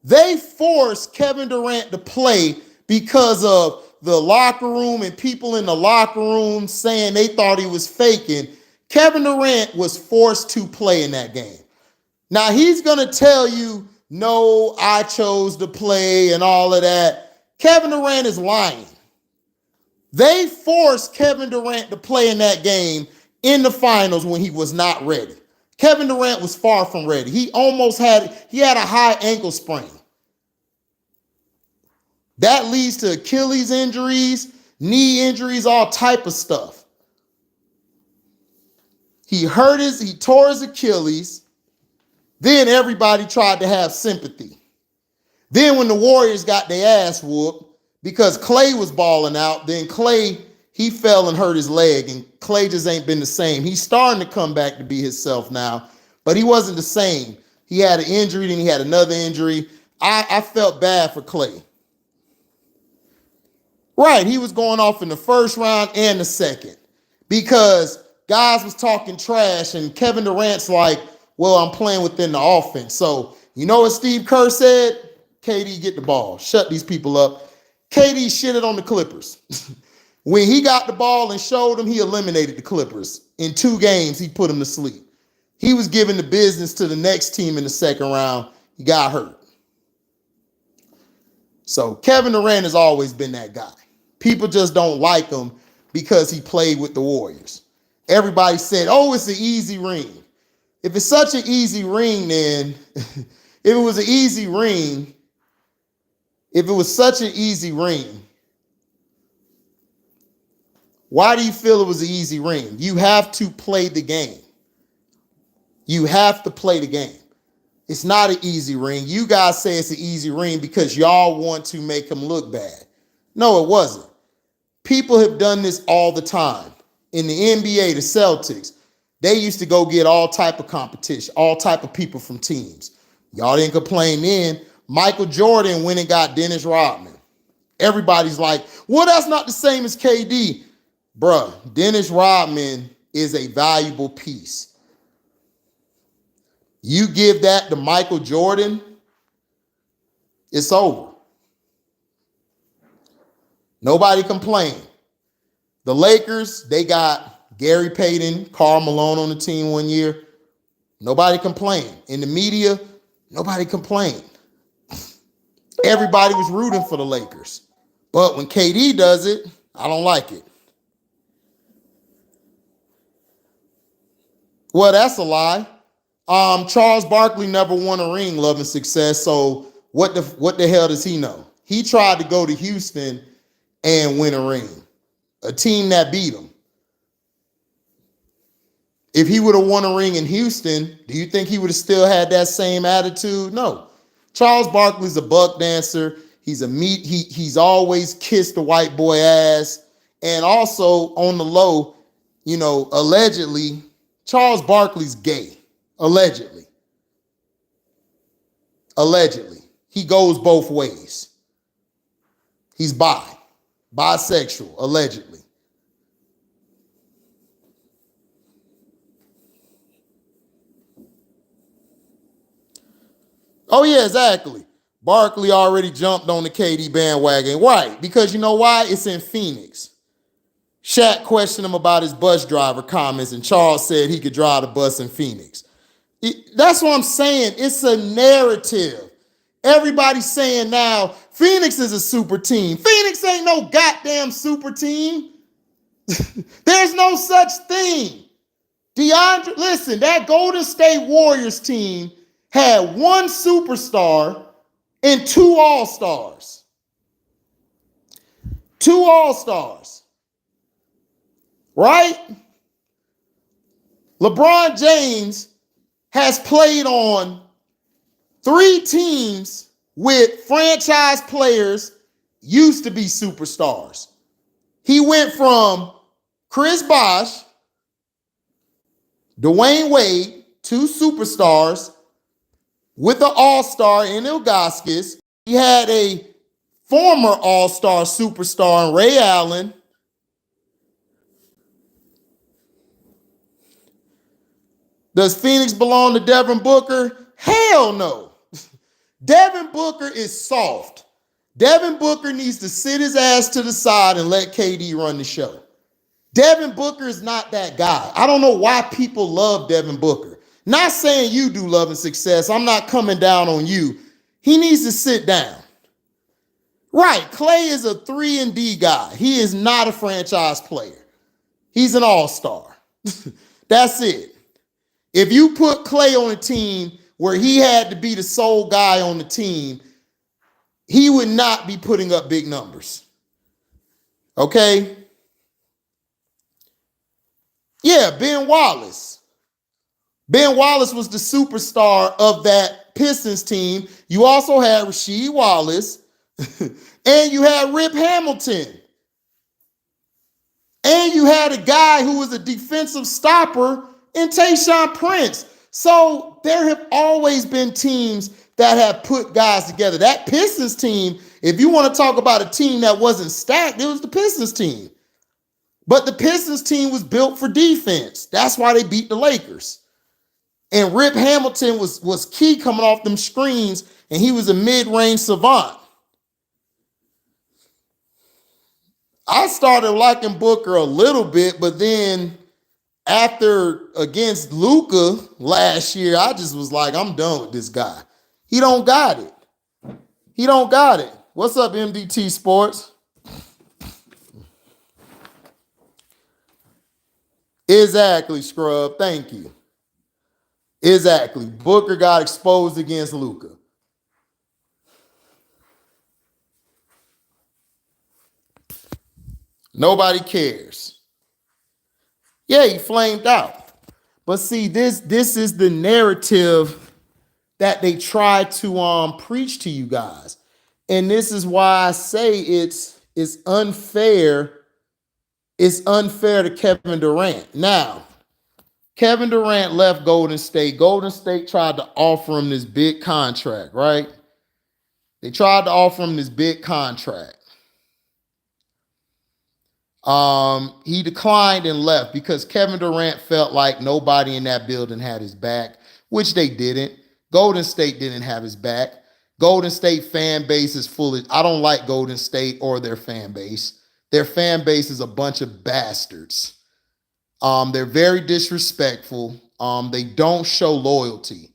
They forced Kevin Durant to play because of the locker room and people in the locker room saying they thought he was faking. Kevin Durant was forced to play in that game. Now he's going to tell you, no, I chose to play and all of that. Kevin Durant is lying. They forced Kevin Durant to play in that game in the finals when he was not ready. Kevin Durant was far from ready. He had a high ankle sprain. That leads to Achilles injuries, knee injuries, all type of stuff. He tore his Achilles. Then everybody tried to have sympathy. Then when the Warriors got their ass whooped because Klay was balling out, then Klay, he fell and hurt his leg, and Klay just ain't been the same. He's starting to come back to be himself now, but he wasn't the same. He had an injury, then he had another injury. I felt bad for Klay. Right, he was going off in the first round and the second because guys was talking trash, and Kevin Durant's like, well, I'm playing within the offense. So you know what Steve Kerr said? KD, get the ball. Shut these people up. KD shitted on the Clippers. When he got the ball and showed them, he eliminated the Clippers. In 2 games, he put them to sleep. He was giving the business to the next team in the second round. He got hurt. So Kevin Durant has always been that guy. People just don't like him because he played with the Warriors. Everybody said, oh, it's an easy ring. If it's such an easy ring, then if it was an easy ring, if it was such an easy ring, why do you feel it was an easy ring? You have to play the game. You have to play the game. It's not an easy ring. You guys say it's an easy ring because y'all want to make him look bad. No, it wasn't. People have done this all the time. In the NBA, the Celtics, they used to go get all type of competition, all type of people from teams. Y'all didn't complain then. Michael Jordan went and got Dennis Rodman. Everybody's like, well, that's not the same as KD. Bruh, Dennis Rodman is a valuable piece. You give that to Michael Jordan, it's over. Nobody complained. The Lakers, they got Gary Payton, Karl Malone on the team one year. Nobody complained. In the media, nobody complained. Everybody was rooting for the Lakers. But when KD does it, I don't like it. Well, that's a lie. Charles Barkley never won a ring, Love and Success. So what the hell does he know? He tried to go to Houston and win a ring, a team that beat him. If he would have won a ring in Houston, do you think he would have still had that same attitude? No. Charles Barkley's a buck dancer. He's always kissed the white boy ass. And also on the low, you know, allegedly, Charles Barkley's gay. Allegedly. Allegedly. He goes both ways. He's bisexual, allegedly. Oh, yeah, exactly. Barkley already jumped on the KD bandwagon. Right, because you know why? It's in Phoenix. Shaq questioned him about his bus driver comments, and Charles said he could drive the bus in Phoenix. That's what I'm saying. It's a narrative. Everybody's saying now, Phoenix is a super team. Phoenix ain't no goddamn super team. There's no such thing. Listen, that Golden State Warriors team had one superstar and two all-stars. Two all-stars. Right? LeBron James has played on 3 teams with franchise players used to be superstars. He went from Chris Bosh, Dwayne Wade, 2 superstars, with an all-star in Ilgauskas. He had a former all-star superstar in Ray Allen. Does Phoenix belong to Devin Booker? Hell no. Devin Booker is soft. Devin Booker needs to sit his ass to the side and let KD run the show. Devin Booker is not that guy. I don't know why people love Devin Booker. Not saying you do, Love and Success. I'm not coming down on you. He needs to sit down. Right, Clay is a 3-and-D guy. He is not a franchise player. He's an all-star. That's it. If you put Clay on a team where he had to be the sole guy on the team, he would not be putting up big numbers. Okay? Yeah, Ben Wallace. Ben Wallace was the superstar of that Pistons team. You also had Rasheed Wallace, and you had Rip Hamilton. And you had a guy who was a defensive stopper in Tayshaun Prince. So there have always been teams that have put guys together. That Pistons team, if you want to talk about a team that wasn't stacked, it was the Pistons team. But the Pistons team was built for defense. That's why they beat the Lakers. And Rip Hamilton was key coming off them screens, and he was a mid-range savant. I started liking Booker a little bit, but then after against Luka last year, I just was like, I'm done with this guy. He don't got it. He don't got it. What's up, MDT Sports? Exactly, Scrub. Thank you. Exactly. Booker got exposed against Luka. Nobody cares. Yeah, he flamed out. But see, this is the narrative that they try to preach to you guys. And this is why I say it's unfair. It's unfair to Kevin Durant. Now, Kevin Durant left Golden State. Golden State tried to offer him this big contract, right? They tried to offer him this big contract. He declined and left because Kevin Durant felt like nobody in that building had his back, which they didn't. Golden State didn't have his back. Golden State fan base is fully, I don't like Golden State or their fan base. Their fan base is a bunch of bastards. They're very disrespectful. They don't show loyalty.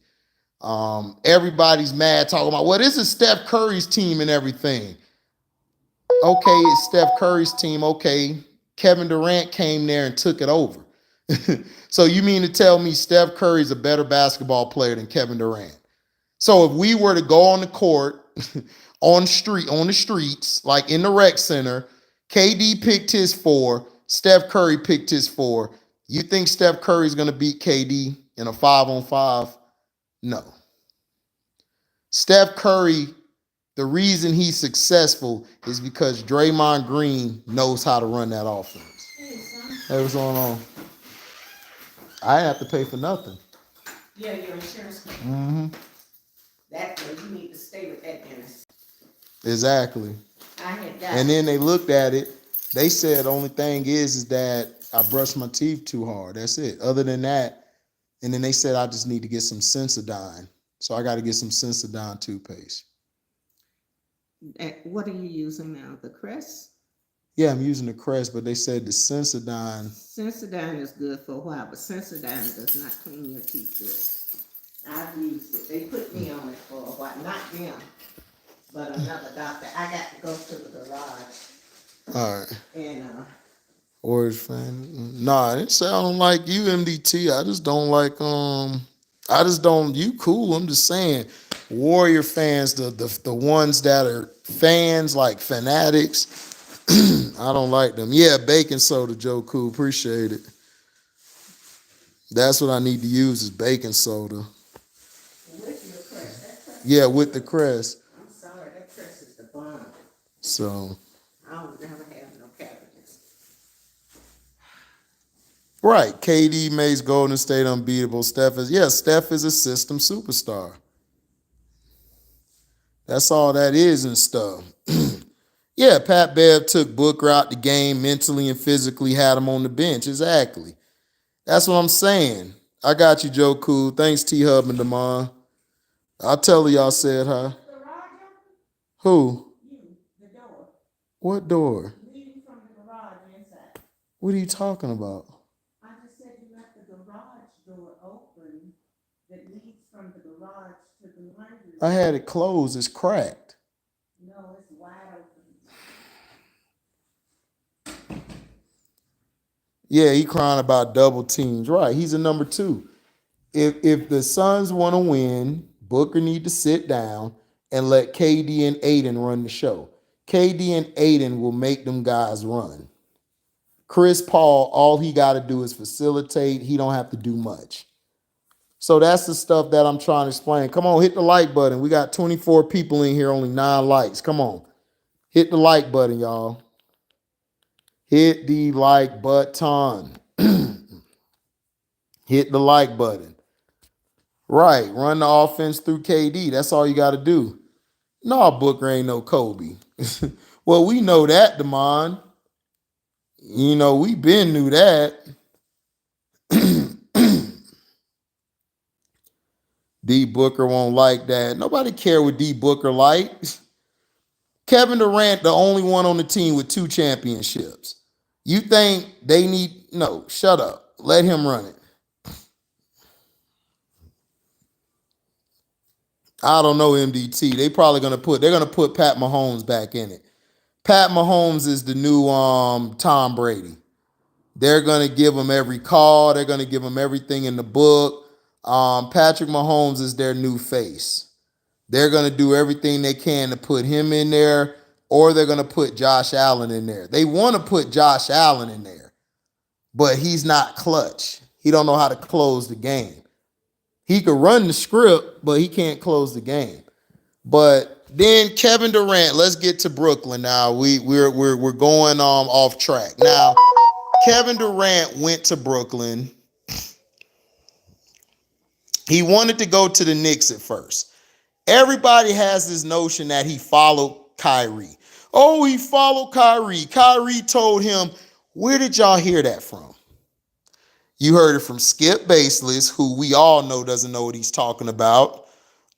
Everybody's mad talking about, well, this is Steph Curry's team and everything. Okay, it's Steph Curry's team. Okay, Kevin Durant came there and took it over. So you mean to tell me Steph Curry's a better basketball player than Kevin Durant? So if we were to go on the court, on the streets, like in the rec center, KD picked his 4, Steph Curry picked his 4. You think Steph Curry's going to beat KD in a 5-on-5? No. Steph Curry, the reason he's successful is because Draymond Green knows how to run that offense. Hey, what's going on? I didn't have to pay for nothing.
Yeah, your insurance company.
Mm-hmm.
That's where you need to stay with that dentist.
Exactly.
I had got
And then they looked at it. They said the only thing is that I brushed my teeth too hard. That's it. Other than that, and then they said I just need to get some Sensodyne. So I got to get some Sensodyne toothpaste.
What are you using now? The Crest?
Yeah, I'm using the Crest, but they said the Sensodyne.
Sensodyne is good for a while, but Sensodyne does not clean your teeth good. I've used it. They put me on it for a while. Not them, but another doctor. I got to go to the garage.
All right.
And
Warriors fan. Nah, I didn't say I don't like you, MDT. I just don't like I just don't. You cool. I'm just saying, Warrior fans, the ones that are fans like fanatics. I don't like them. Yeah, baking soda, Joe Cool. Appreciate it. That's what I need to use is baking soda.
with your Crest. That Crest.
Yeah, with the Crest.
I'm sorry, that Crest is the bomb.
So.
I don't never have no cabbages.
Right. KD makes Golden State unbeatable. Steph is a system superstar. That's all that is and stuff. Yeah, Pat Bev took Booker out the game mentally and physically, had him on the bench. Exactly. That's what I'm saying. I got you, Joe Cool. Thanks, T-Hub and Damon. I'll tell her y'all said hi. Who?
You, the door.
What door?
Leading from the garage inside.
What are you talking about?
I just said you left the garage door open that leads from the garage to the laundry.
I had it closed. It's cracked.
No, it's wide open.
Yeah, he crying about double teams. Right, he's a number 2. If the Suns want to win, Booker need to sit down and let KD and Aiden run the show. KD and Aiden will make them guys run. Chris Paul, all he got to do is facilitate. He don't have to do much. So that's the stuff that I'm trying to explain. Come on, hit the like button. We got 24 people in here, only 9 likes. Come on. Hit the like button, y'all. Hit the like button. Hit the like button. Right. Run the offense through KD. That's all you got to do. No, Booker ain't no Kobe. Well, we know that, Damon. You know, we been knew that. D Booker won't like that. Nobody care what D Booker likes. Kevin Durant, the only one on the team with 2 championships. You think they need... No, shut up. Let him run it. I don't know, MDT. They're gonna put Pat Mahomes back in it. Pat Mahomes is the new Tom Brady. They're gonna give him every call. They're gonna give him everything in the book. Patrick Mahomes is their new face. They're gonna do everything they can to put him in there, or they're gonna put Josh Allen in there. They want to put Josh Allen in there, but he's not clutch. He don't know how to close the game. He could run the script, but he can't close the game. But then Kevin Durant, let's get to Brooklyn now. We're going off track. Now, Kevin Durant went to Brooklyn. He wanted to go to the Knicks at first. Everybody has this notion that he followed Kyrie. Oh, he followed Kyrie. Kyrie told him, where did y'all hear that from? You heard it from Skip Baseless, who we all know doesn't know what he's talking about.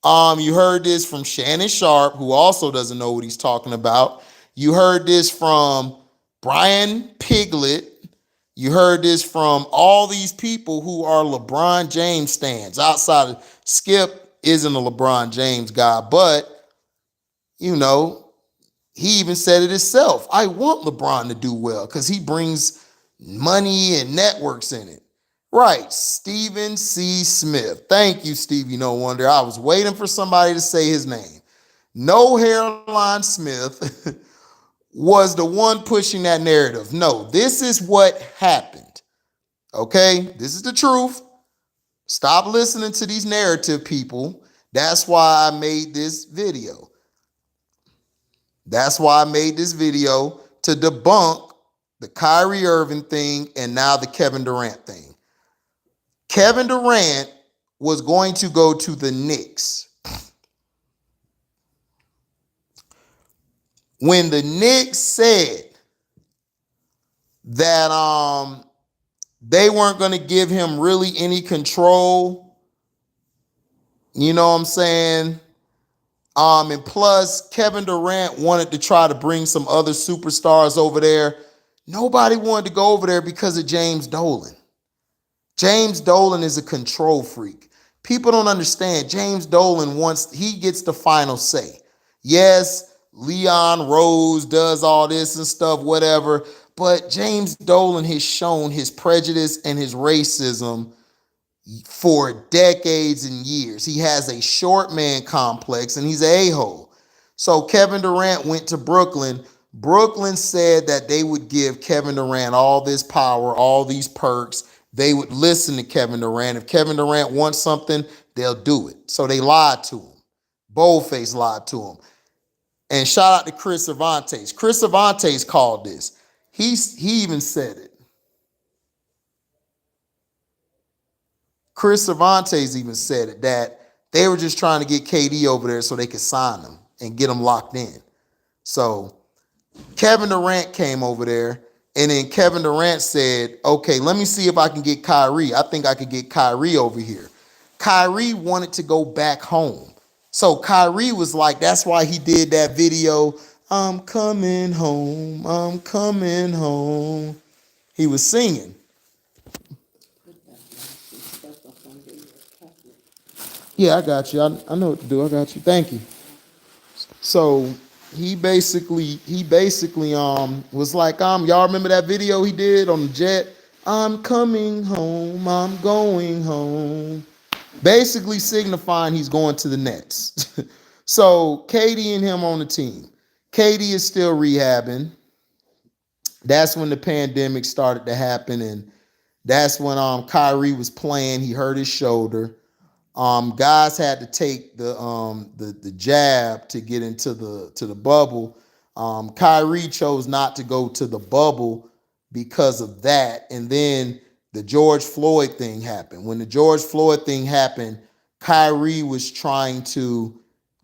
You heard this from Shannon Sharp, who also doesn't know what he's talking about. You heard this from Brian Piglet. You heard this from all these people who are LeBron James stans. Outside of Skip isn't a LeBron James guy, but, you know, he even said it himself. I want LeBron to do well because he brings money and networks in it. Right, Stephen C. Smith. Thank you, Stevie No Wonder. I was waiting for somebody to say his name. No Hairline Smith was the one pushing that narrative. No, this is what happened. Okay, this is the truth. Stop listening to these narrative people. That's why I made this video. That's why I made this video to debunk the Kyrie Irving thing and now the Kevin Durant thing. Kevin Durant was going to go to the Knicks. When the Knicks said that they weren't going to give him really any control, you know what I'm saying? And plus, Kevin Durant wanted to try to bring some other superstars over there. Nobody wanted to go over there because of James Dolan. James Dolan is a control freak. People don't understand. James Dolan he gets the final say. Yes, Leon Rose does all this and stuff, whatever. But James Dolan has shown his prejudice and his racism for decades and years. He has a short man complex and he's an a-hole. So Kevin Durant went to Brooklyn. Brooklyn said that they would give Kevin Durant all this power, all these perks. They would listen to Kevin Durant. If Kevin Durant wants something, they'll do it. So they lied to him. Boldface lied to him. And shout out to Chris Cervantes. Chris Cervantes called this. He even said it. Chris Cervantes even said it, that they were just trying to get KD over there so they could sign him and get him locked in. So Kevin Durant came over there, and then Kevin Durant said, okay, let me see if I can get Kyrie. I think I could get Kyrie over here. Kyrie wanted to go back home. So Kyrie was like, that's why he did that video, I'm coming home, I'm coming home. He was singing. Yeah, I got you. I know what to do. I got you. Thank you. So he basically was like, y'all remember that video he did on the jet? I'm coming home, I'm going home. Basically signifying he's going to the Nets. So KD and him on the team. KD is still rehabbing. That's when the pandemic started to happen, and that's when Kyrie was playing. He hurt his shoulder. Guys had to take the jab to get into the bubble. Kyrie chose not to go to the bubble because of that. And then the George Floyd thing happened. When the George Floyd thing happened, Kyrie was trying to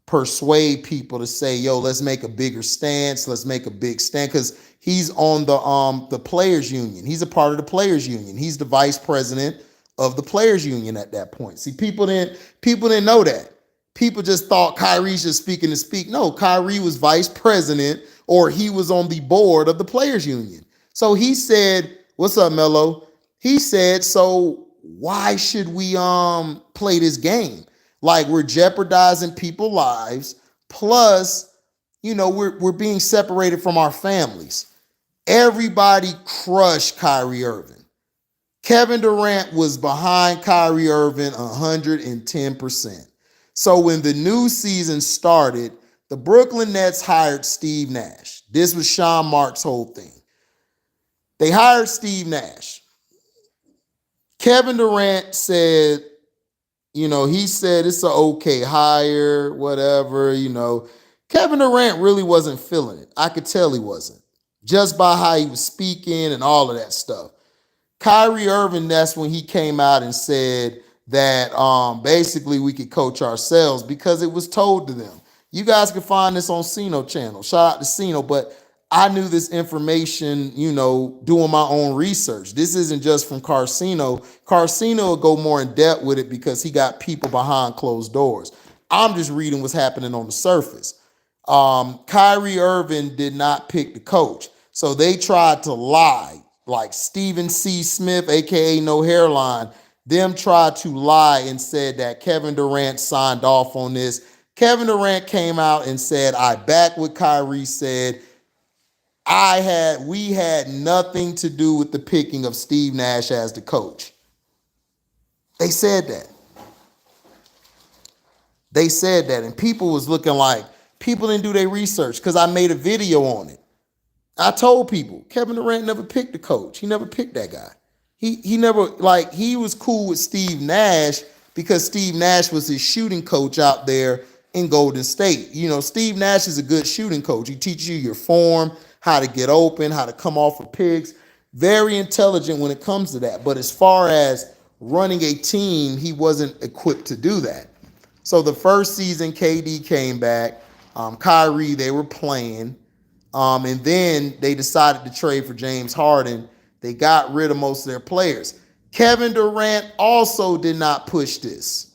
persuade people to say, yo, let's make a bigger stance. Let's make a big stand, because he's on the players union. He's a part of the players union. He's the vice president of the players union at that point. See, people didn't know that. People just thought Kyrie's just speaking to speak. No, Kyrie was vice president, or he was on the board of the players union. So he said, what's up, Mello? He said, so why should we play this game? Like, we're jeopardizing people's lives. Plus, we're being separated from our families. Everybody crushed Kyrie Irving. Kevin Durant was behind Kyrie Irving 110%. So when the new season started, the Brooklyn Nets hired Steve Nash. This was Sean Marks' whole thing. They hired Steve Nash. Kevin Durant said, he said it's an okay hire, whatever, Kevin Durant really wasn't feeling it. I could tell he wasn't, just by how he was speaking and all of that stuff. Kyrie Irving, that's when he came out and said that basically we could coach ourselves, because it was told to them. You guys can find this on Sino channel. Shout out to Sino, but I knew this information, doing my own research. This isn't just from Carcino. Carcino will go more in depth with it because he got people behind closed doors. I'm just reading what's happening on the surface. Kyrie Irving did not pick the coach. So they tried to lie. Like Stephen C. Smith, aka No Hairline, them tried to lie and said that Kevin Durant signed off on this. Kevin Durant came out and said, I back what Kyrie said. We had nothing to do with the picking of Steve Nash as the coach. They said that. They said that, and people was looking like people didn't do their research, because I made a video on it. I told people Kevin Durant never picked the coach. He never picked that guy. He never, he was cool with Steve Nash, because Steve Nash was his shooting coach out there in Golden State. You know, Steve Nash is a good shooting coach. He teaches you your form, how to get open, how to come off of picks. Very intelligent when it comes to that. But as far as running a team, he wasn't equipped to do that. So the first season, KD came back. Kyrie, they were playing. And then they decided to trade for James Harden. They got rid of most of their players. Kevin Durant also did not push this.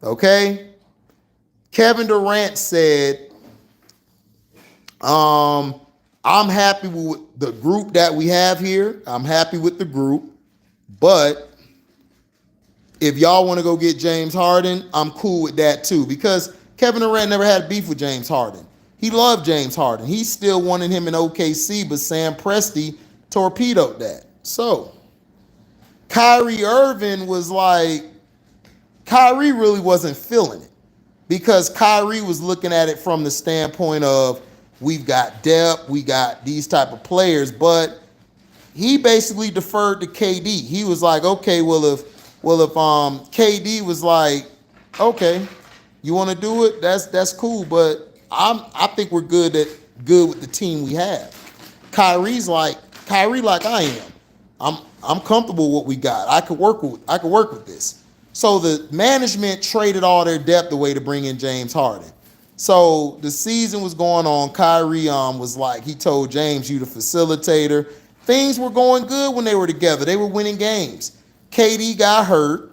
Okay? Kevin Durant said, I'm happy with the group that we have here. I'm happy with the group. But if y'all want to go get James Harden, I'm cool with that too. Because Kevin Durant never had beef with James Harden. He loved James Harden. He still wanted him in OKC, but Sam Presti torpedoed that. So Kyrie Irving was like, Kyrie really wasn't feeling it, because Kyrie was looking at it from the standpoint of, we've got depth, we got these type of players, but he basically deferred to KD. He was like, okay, well if KD was like, okay, you want to do it, that's cool, but I think we're good with the team we have. Kyrie like I am. I'm comfortable with what we got. I could work with this. So the management traded all their depth away to bring in James Harden. So the season was going on. Kyrie was like, he told James, you the facilitator. Things were going good when they were together. They were winning games. KD got hurt.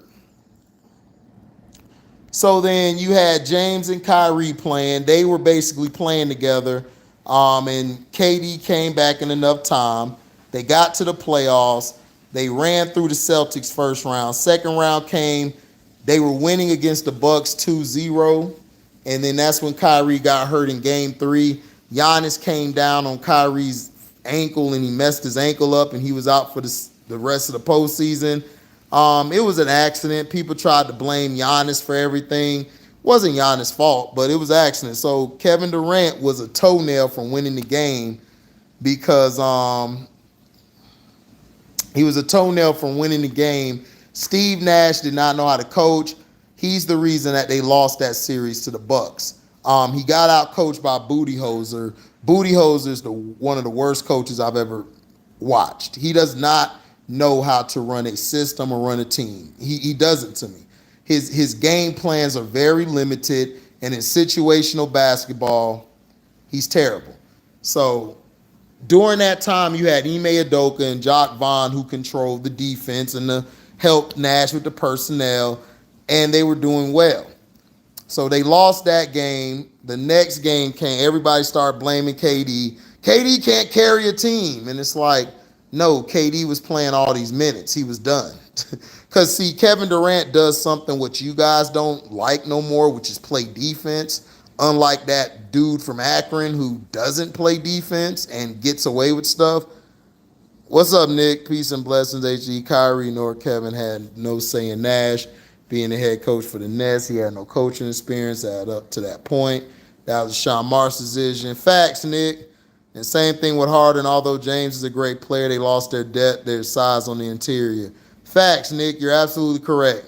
So then you had James and Kyrie playing. They were basically playing together. And KD came back in enough time. They got to the playoffs. They ran through the Celtics first round. Second round came. They were winning against the Bucks 2-0. And then that's when Kyrie got hurt in game 3. Giannis came down on Kyrie's ankle and he messed his ankle up and he was out for the rest of the postseason. It was an accident. People tried to blame Giannis for everything. It wasn't Giannis' fault, but it was an accident. So Kevin Durant was a toenail from winning the game because he was a toenail from winning the game. Steve Nash did not know how to coach. He's the reason that they lost that series to the Bucks. He got out coached by Budenholzer. Budenholzer is one of the worst coaches I've ever watched. He does not know how to run a system or run a team. He doesn't to me. His game plans are very limited, and in situational basketball, he's terrible. So during that time, you had Ime Udoka and Jock Vaughn who controlled the defense and helped Nash with the personnel, and they were doing well. So they lost that game. The next game came. Everybody started blaming KD. KD can't carry a team. And it's like, no, KD was playing all these minutes. He was done. Because, see, Kevin Durant does something which you guys don't like no more, which is play defense. Unlike that dude from Akron who doesn't play defense and gets away with stuff. What's up, Nick? Peace and blessings, HG. Kyrie nor Kevin had no say in Nash being the head coach for the Nets. He had no coaching experience up to that point. That was Sean Marsh's decision. Facts, Nick. And same thing with Harden. Although James is a great player, they lost their depth, their size on the interior. Facts, Nick. You're absolutely correct.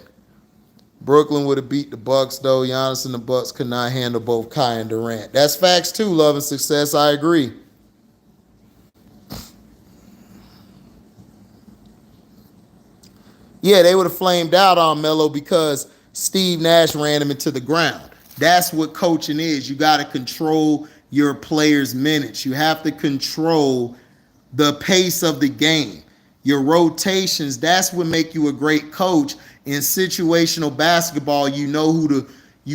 Brooklyn would have beat the Bucks, though. Giannis and the Bucks could not handle both Kai and Durant. That's facts, too, love and success. I agree. Yeah, they would have flamed out on Melo because Steve Nash ran him into the ground. That's what coaching is. You got to control your players' minutes. You have to control the pace of the game. Your rotations, that's what make you a great coach. In situational basketball, you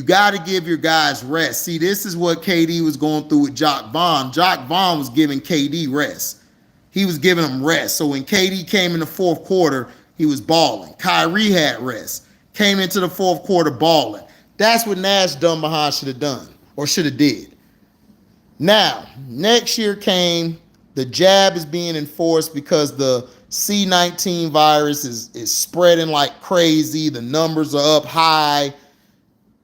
got to give your guys rest. See, this is what KD was going through with Jock Vaughn. Jock Vaughn was giving KD rest. He was giving him rest. So when KD came in the fourth quarter, he was balling. Kyrie had rest. Came into the fourth quarter balling. That's what Nash done behind should have done or should have did. Now, next year came, the jab is being enforced because the C-19 virus is spreading like crazy. The numbers are up high.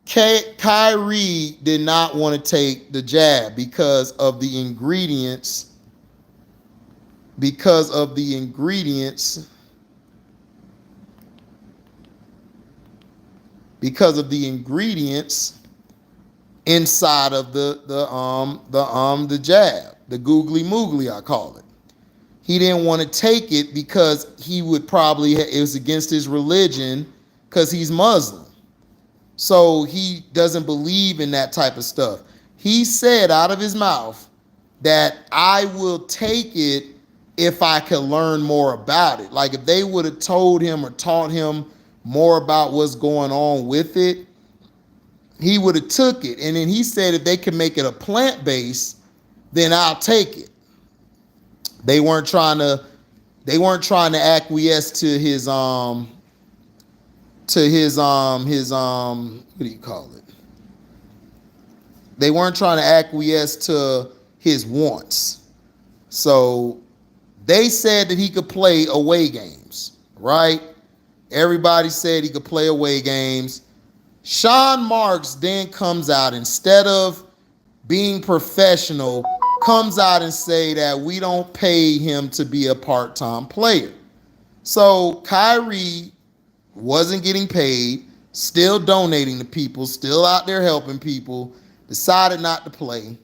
Kyrie did not want to take the jab because of the ingredients. because of the ingredients inside of the jab, the googly moogly, I call it. He didn't want to take it because he would probably, it was against his religion because he's Muslim. So he doesn't believe in that type of stuff. He said out of his mouth that I will take it if I could learn more about it. Like if they would have told him or taught him more about what's going on with it, he would have took it. And then he said if they can make it a plant-based, then I'll take it. They weren't trying to acquiesce to his what do you call it? They weren't trying to acquiesce to his wants. So they said that he could play away games, right? Everybody said he could play away games. Sean Marks then comes out, instead of being professional, comes out and say that we don't pay him to be a part-time player. So Kyrie wasn't getting paid, still donating to people, still out there helping people, decided not to play.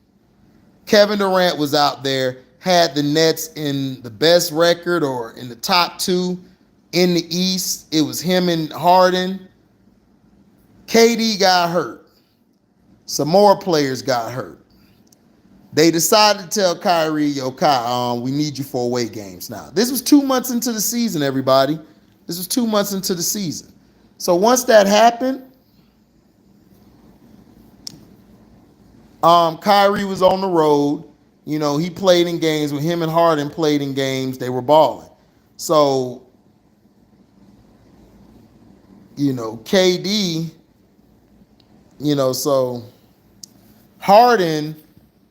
Kevin Durant was out there, had the Nets in the best record or in the top 2 in the East. It was him and Harden. KD got hurt. Some more players got hurt. They decided to tell Kyrie, yo, Kai, we need you for away games now. This was 2 months into the season, everybody. This was 2 months into the season. So once that happened, Kyrie was on the road. You know, he played in games with him and Harden played in games. They were balling. So, you know, KD, you know, so Harden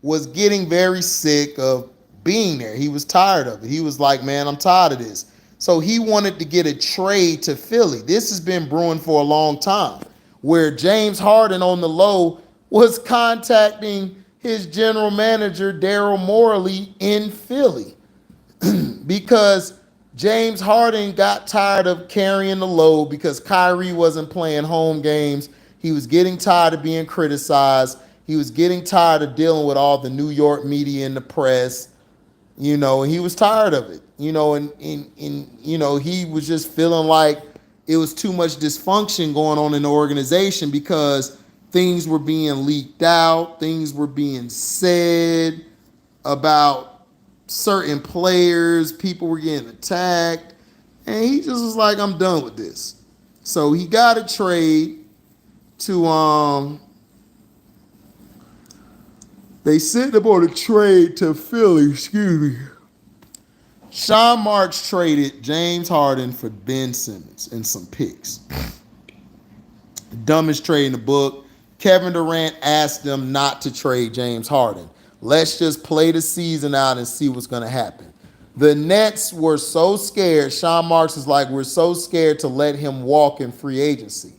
was getting very sick of being there. He was tired of it. He was like, man, I'm tired of this. So he wanted to get a trade to Philly. This has been brewing for a long time, where James Harden on the low was contacting his general manager, Daryl Morey, in Philly because James Harden got tired of carrying the load because Kyrie wasn't playing home games. He was getting tired of being criticized. He was getting tired of dealing with all the New York media and the press, you know, and he was tired of it, you know, and you know, he was just feeling like it was too much dysfunction going on in the organization because things were being leaked out, things were being said about certain players, people were getting attacked, and he just was like, I'm done with this. So he got a trade to they sent him on a trade to Philly, excuse me. Sean Marks traded James Harden for Ben Simmons and some picks. Dumbest trade in the book. Kevin Durant asked them not to trade James Harden. Let's just play the season out and see what's going to happen. The Nets were so scared. Sean Marks is like, we're so scared to let him walk in free agency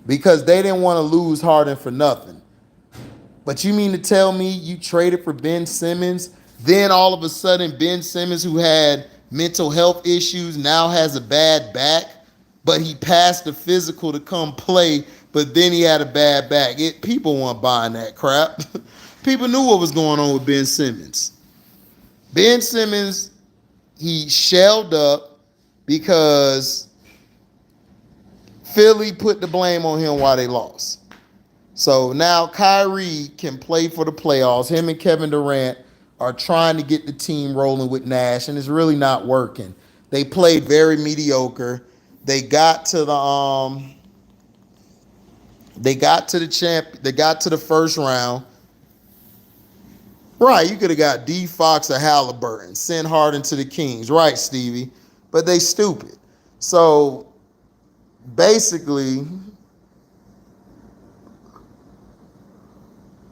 because they didn't want to lose Harden for nothing. But you mean to tell me you traded for Ben Simmons? Then all of a sudden, Ben Simmons, who had mental health issues, now has a bad back, but he passed the physical to come play, but then he had a bad back. People weren't buying that crap. People knew what was going on with Ben Simmons. Ben Simmons, he shelled up because Philly put the blame on him while they lost. So now Kyrie can play for the playoffs. Him and Kevin Durant are trying to get the team rolling with Nash, and it's really not working. They played very mediocre. They got to the They got to the first round. Right, you could have got D. Fox or Halliburton, sent Harden to the Kings. Right, Stevie. But they stupid. So basically,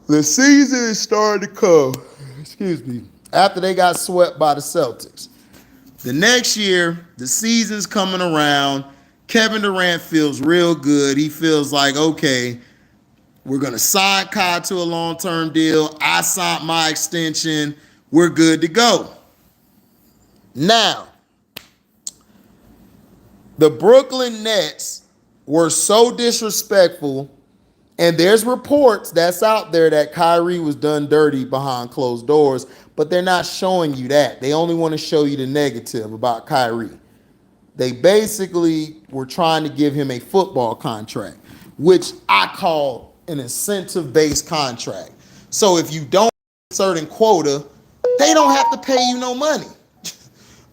the season is starting to come. Excuse me. After they got swept by the Celtics. The next year, the season's coming around. Kevin Durant feels real good. He feels like, okay, we're going to sign Kai to a long-term deal. I signed my extension. We're good to go. Now, the Brooklyn Nets were so disrespectful. And there's reports that's out there that Kyrie was done dirty behind closed doors, but they're not showing you that. They only want to show you the negative about Kyrie. They basically were trying to give him a football contract, which I call an incentive-based contract. So if you don't hit a certain quota, they don't have to pay you no money.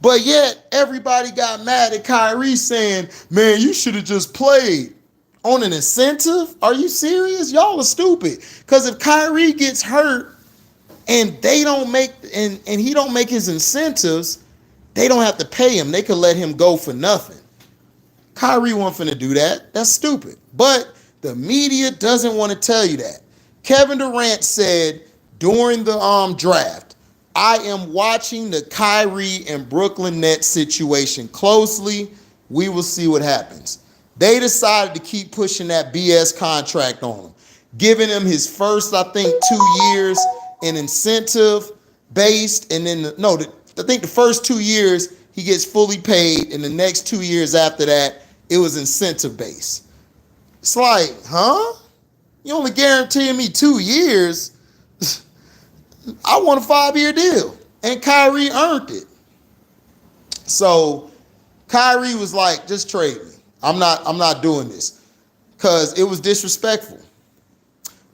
But yet, everybody got mad at Kyrie saying, man, you should have just played on an incentive. Are you serious? Y'all are stupid. Because if Kyrie gets hurt and they don't make and he don't make his incentives, they don't have to pay him. They could let him go for nothing. Kyrie wasn't finna do that. That's stupid. But the media doesn't want to tell you that. Kevin Durant said during the draft, I am watching the Kyrie and Brooklyn Nets situation closely. We will see what happens. They decided to keep pushing that BS contract on him, giving him his first, I think, 2 years in incentive based, and then I think the first 2 years he gets fully paid, and the next 2 years after that it was incentive based. It's like, huh? You only guaranteeing me 2 years. I want a 5-year deal, and Kyrie earned it. So Kyrie was like, just trade me. I'm not doing this, because it was disrespectful.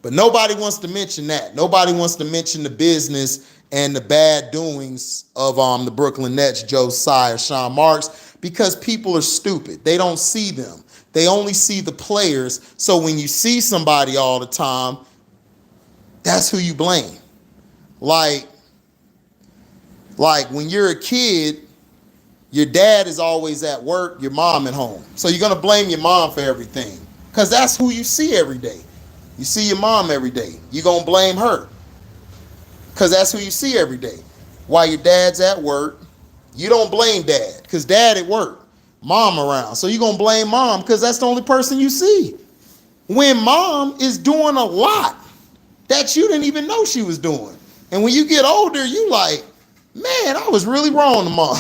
But nobody wants to mention that. Nobody wants to mention the business and the bad doings of the Brooklyn Nets, Joe Tsai, Sean Marks, because people are stupid. They don't see them. They only see the players. So when you see somebody all the time, that's who you blame. Like when you're a kid, your dad is always at work, your mom at home. So you're going to blame your mom for everything, because that's who you see every day. You see your mom every day. You're going to blame her, because that's who you see every day. While your dad's at work, you don't blame dad, because dad at work, mom around. So you're going to blame mom, because that's the only person you see. When mom is doing a lot that you didn't even know she was doing. And when you get older, you like, man, I was really wrong to mom.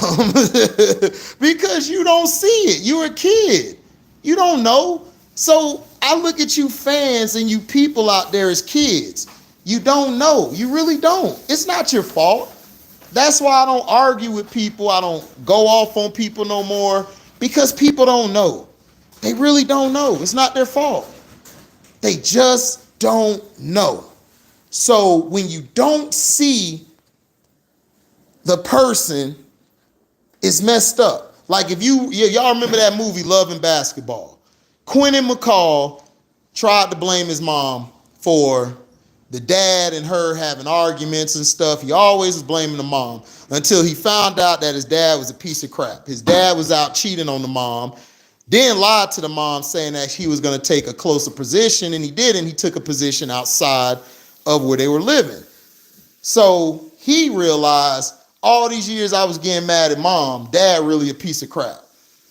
Because you don't see it. You're a kid. You don't know. So I look at you fans and you people out there as kids. You don't know. You really don't. It's not your fault. That's why I don't argue with people. I don't go off on people no more, because people don't know. They really don't know. It's not their fault. They just don't know. So when you don't see the person, is messed up. Like if y'all remember that movie Love and Basketball. Quentin McCall tried to blame his mom for the dad and her having arguments and stuff. He always was blaming the mom until he found out that his dad was a piece of crap. His dad was out cheating on the mom, then lied to the mom saying that he was going to take a closer position, and he didn't. He took a position outside of where they were living. So he realized, all these years I was getting mad at mom, dad really a piece of crap.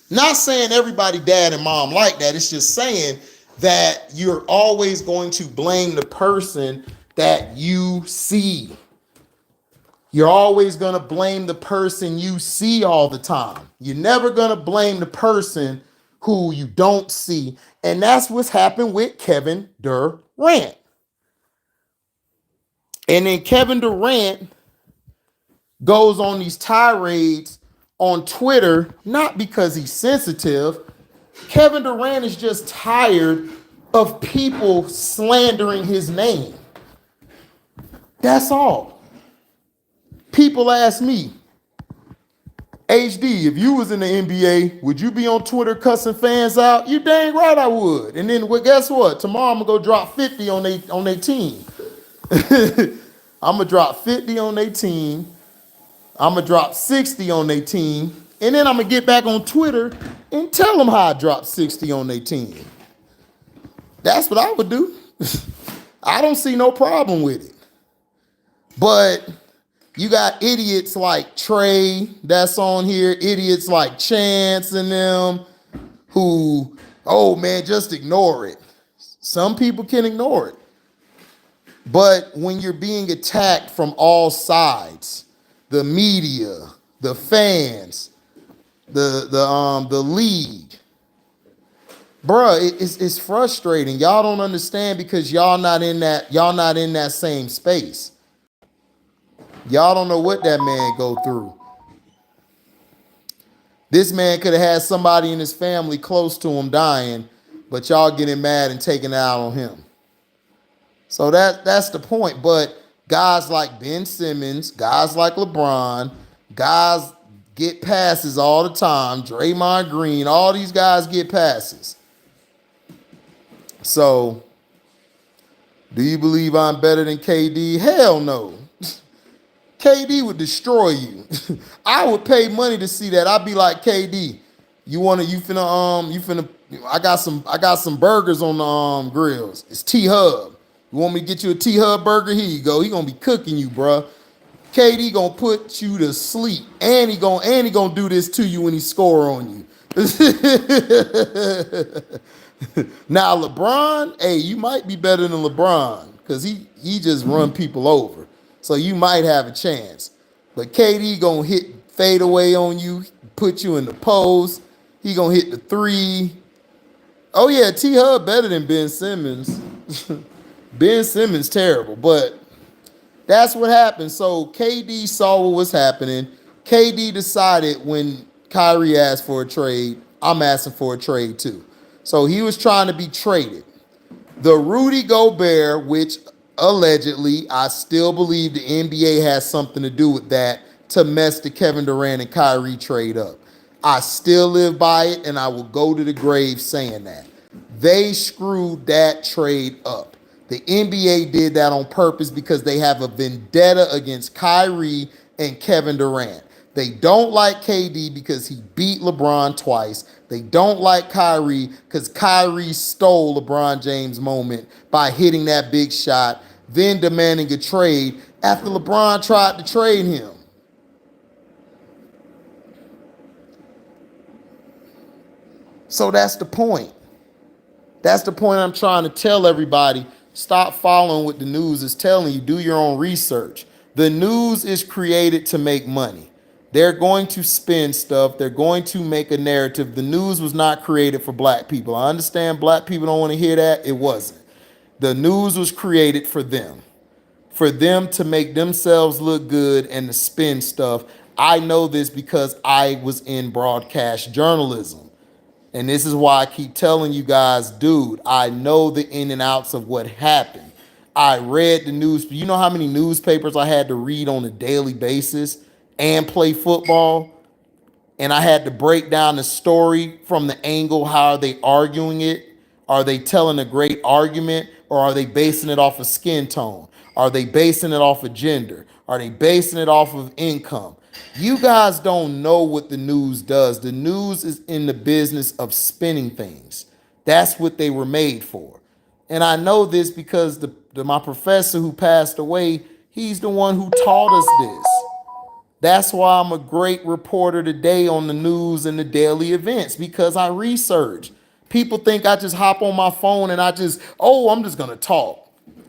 Not saying everybody dad and mom like that. It's just saying that you're always going to blame the person that you see. You're always going to blame the person you see all the time. You're never going to blame the person who you don't see. And that's what's happened with Kevin Durant. And then Kevin Durant goes on these tirades on Twitter, not because he's sensitive. Kevin Durant is just tired of people slandering his name. That's all. People ask me, HD, if you was in the NBA, would you be on Twitter cussing fans out? You dang right I would. And then guess what? Tomorrow I'm gonna go drop 50 on their team. I'm gonna drop 50 on their team. I'm going to drop 60 on their team, and then I'm going to get back on Twitter and tell them how I dropped 60 on their team. That's what I would do. I don't see no problem with it. But you got idiots like Trey that's on here, idiots like Chance and them who, oh man, just ignore it. Some people can ignore it. But when you're being attacked from all sides, the media, the fans, the league, Bruh, it's frustrating. Y'all don't understand because y'all not in that same space. Y'all don't know what that man go through. This man could have had somebody in his family close to him dying, but y'all getting mad and taking it out on him. So that's the point. But guys like Ben Simmons, guys like LeBron, guys get passes all the time. Draymond Green, all these guys get passes. So, do you believe I'm better than KD? Hell no. KD would destroy you. I would pay money to see that. I'd be like, KD, I got some burgers on the grills. It's T-Hub. You want me to get you a T-Hub burger? Here you go. He gonna be cooking you, bruh. KD gonna put you to sleep, and he gonna do this to you when he score on you. Now LeBron, hey, you might be better than LeBron because he just run people over, so you might have a chance. But KD gonna hit fadeaway on you, put you in the post. He gonna hit the three. Oh yeah, T Hub better than Ben Simmons. Ben Simmons terrible, but that's what happened. So KD saw what was happening. KD decided when Kyrie asked for a trade, I'm asking for a trade too. So he was trying to be traded. The Rudy Gobert, which allegedly I still believe the NBA has something to do with that to mess the Kevin Durant and Kyrie trade up. I still live by it, and I will go to the grave saying that. They screwed that trade up. The NBA did that on purpose because they have a vendetta against Kyrie and Kevin Durant. They don't like KD because he beat LeBron twice. They don't like Kyrie because Kyrie stole LeBron James' moment by hitting that big shot, then demanding a trade after LeBron tried to trade him. So that's the point. That's the point I'm trying to tell everybody. Stop following what the news is telling you. Do your own research. The news is created to make money. They're going to spin stuff. They're going to make a narrative. The news was not created for black people. I understand black people don't want to hear that. It wasn't. The news was created for them to make themselves look good and to spin stuff. I know this because I was in broadcast journalism. And this is why I keep telling you guys, dude, I know the in and outs of what happened. I read the news. You know how many newspapers I had to read on a daily basis and play football? And I had to break down the story from the angle. How are they arguing it? Are they telling a great argument, or are they basing it off of skin tone? Are they basing it off of gender? Are they basing it off of income? You guys don't know what the news does. The news is in the business of spinning things. That's what they were made for. And I know this because my professor who passed away, he's the one who taught us this. That's why I'm a great reporter today on the news and the daily events, because I research. People think I just hop on my phone and I'm just going to talk.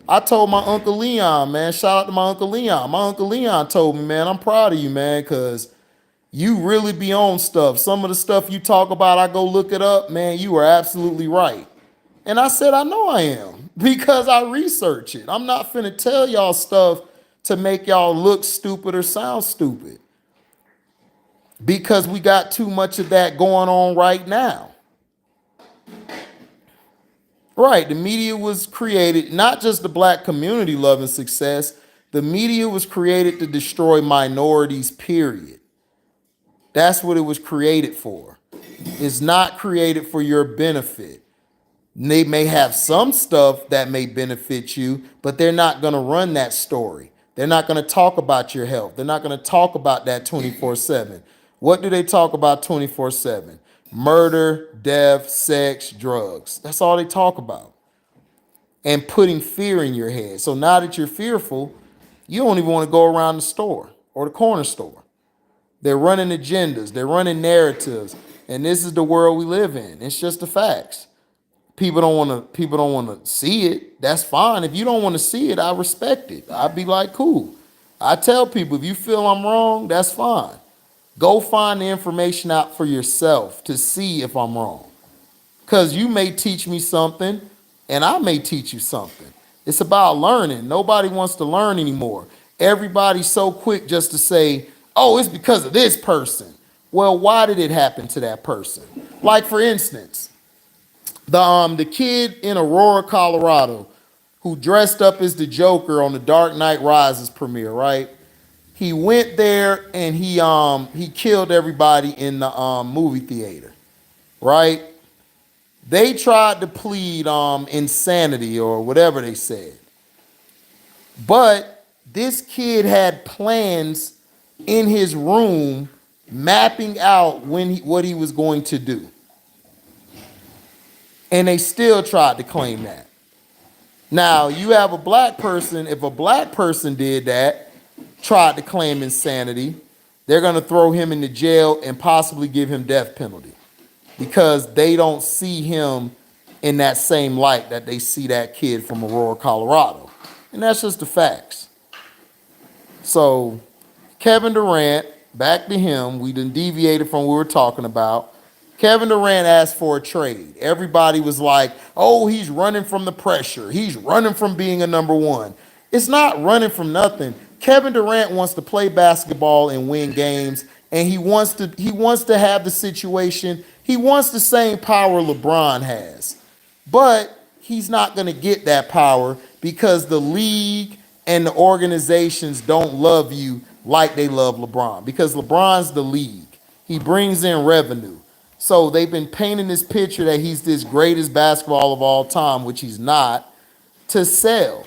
I told my Uncle Leon, man, shout out to my Uncle Leon. My Uncle Leon told me, man, I'm proud of you, man, because you really be on stuff. Some of the stuff you talk about, I go look it up, man, you are absolutely right. And I said, I know I am, because I research it. I'm not finna tell y'all stuff to make y'all look stupid or sound stupid, because we got too much of that going on right now. Right, the media was created, not just the black community loving success, the media was created to destroy minorities, period. That's what it was created for. It's not created for your benefit. They may have some stuff that may benefit you, but they're not going to run that story. They're not going to talk about your health. They're not going to talk about that 24/7. What do they talk about 24/7? Murder, death, sex, drugs. That's all they talk about. And putting fear in your head. So now that you're fearful, you don't even want to go around the store or the corner store. They're running agendas. They're running narratives. And this is the world we live in. It's just the facts. People don't want to see it. That's fine. If you don't want to see it, I respect it. I'd be like, cool. I tell people, if you feel I'm wrong, that's fine. Go find the information out for yourself to see if I'm wrong. Because you may teach me something and I may teach you something. It's about learning. Nobody wants to learn anymore. Everybody's so quick just to say, oh, it's because of this person. Well, why did it happen to that person? Like, for instance, the kid in Aurora, Colorado, who dressed up as the Joker on the Dark Knight Rises premiere, right? He went there and he killed everybody in the movie theater, right? They tried to plead insanity or whatever they said. But this kid had plans in his room mapping out what he was going to do. And they still tried to claim that. Now, you have a black person, if a black person did that, tried to claim insanity, they're going to throw him into jail and possibly give him death penalty because they don't see him in that same light that they see that kid from Aurora, Colorado. And that's just the facts. So, Kevin Durant, back to him, we done deviated from what we were talking about. Kevin Durant asked for a trade. Everybody was like, oh, he's running from the pressure. He's running from being a number one. It's not running from nothing. Kevin Durant wants to play basketball and win games, and he wants to have the situation. He wants the same power LeBron has. But he's not going to get that power because the league and the organizations don't love you like they love LeBron because LeBron's the league. He brings in revenue. So they've been painting this picture that he's this greatest basketball of all time, which he's not, to sell.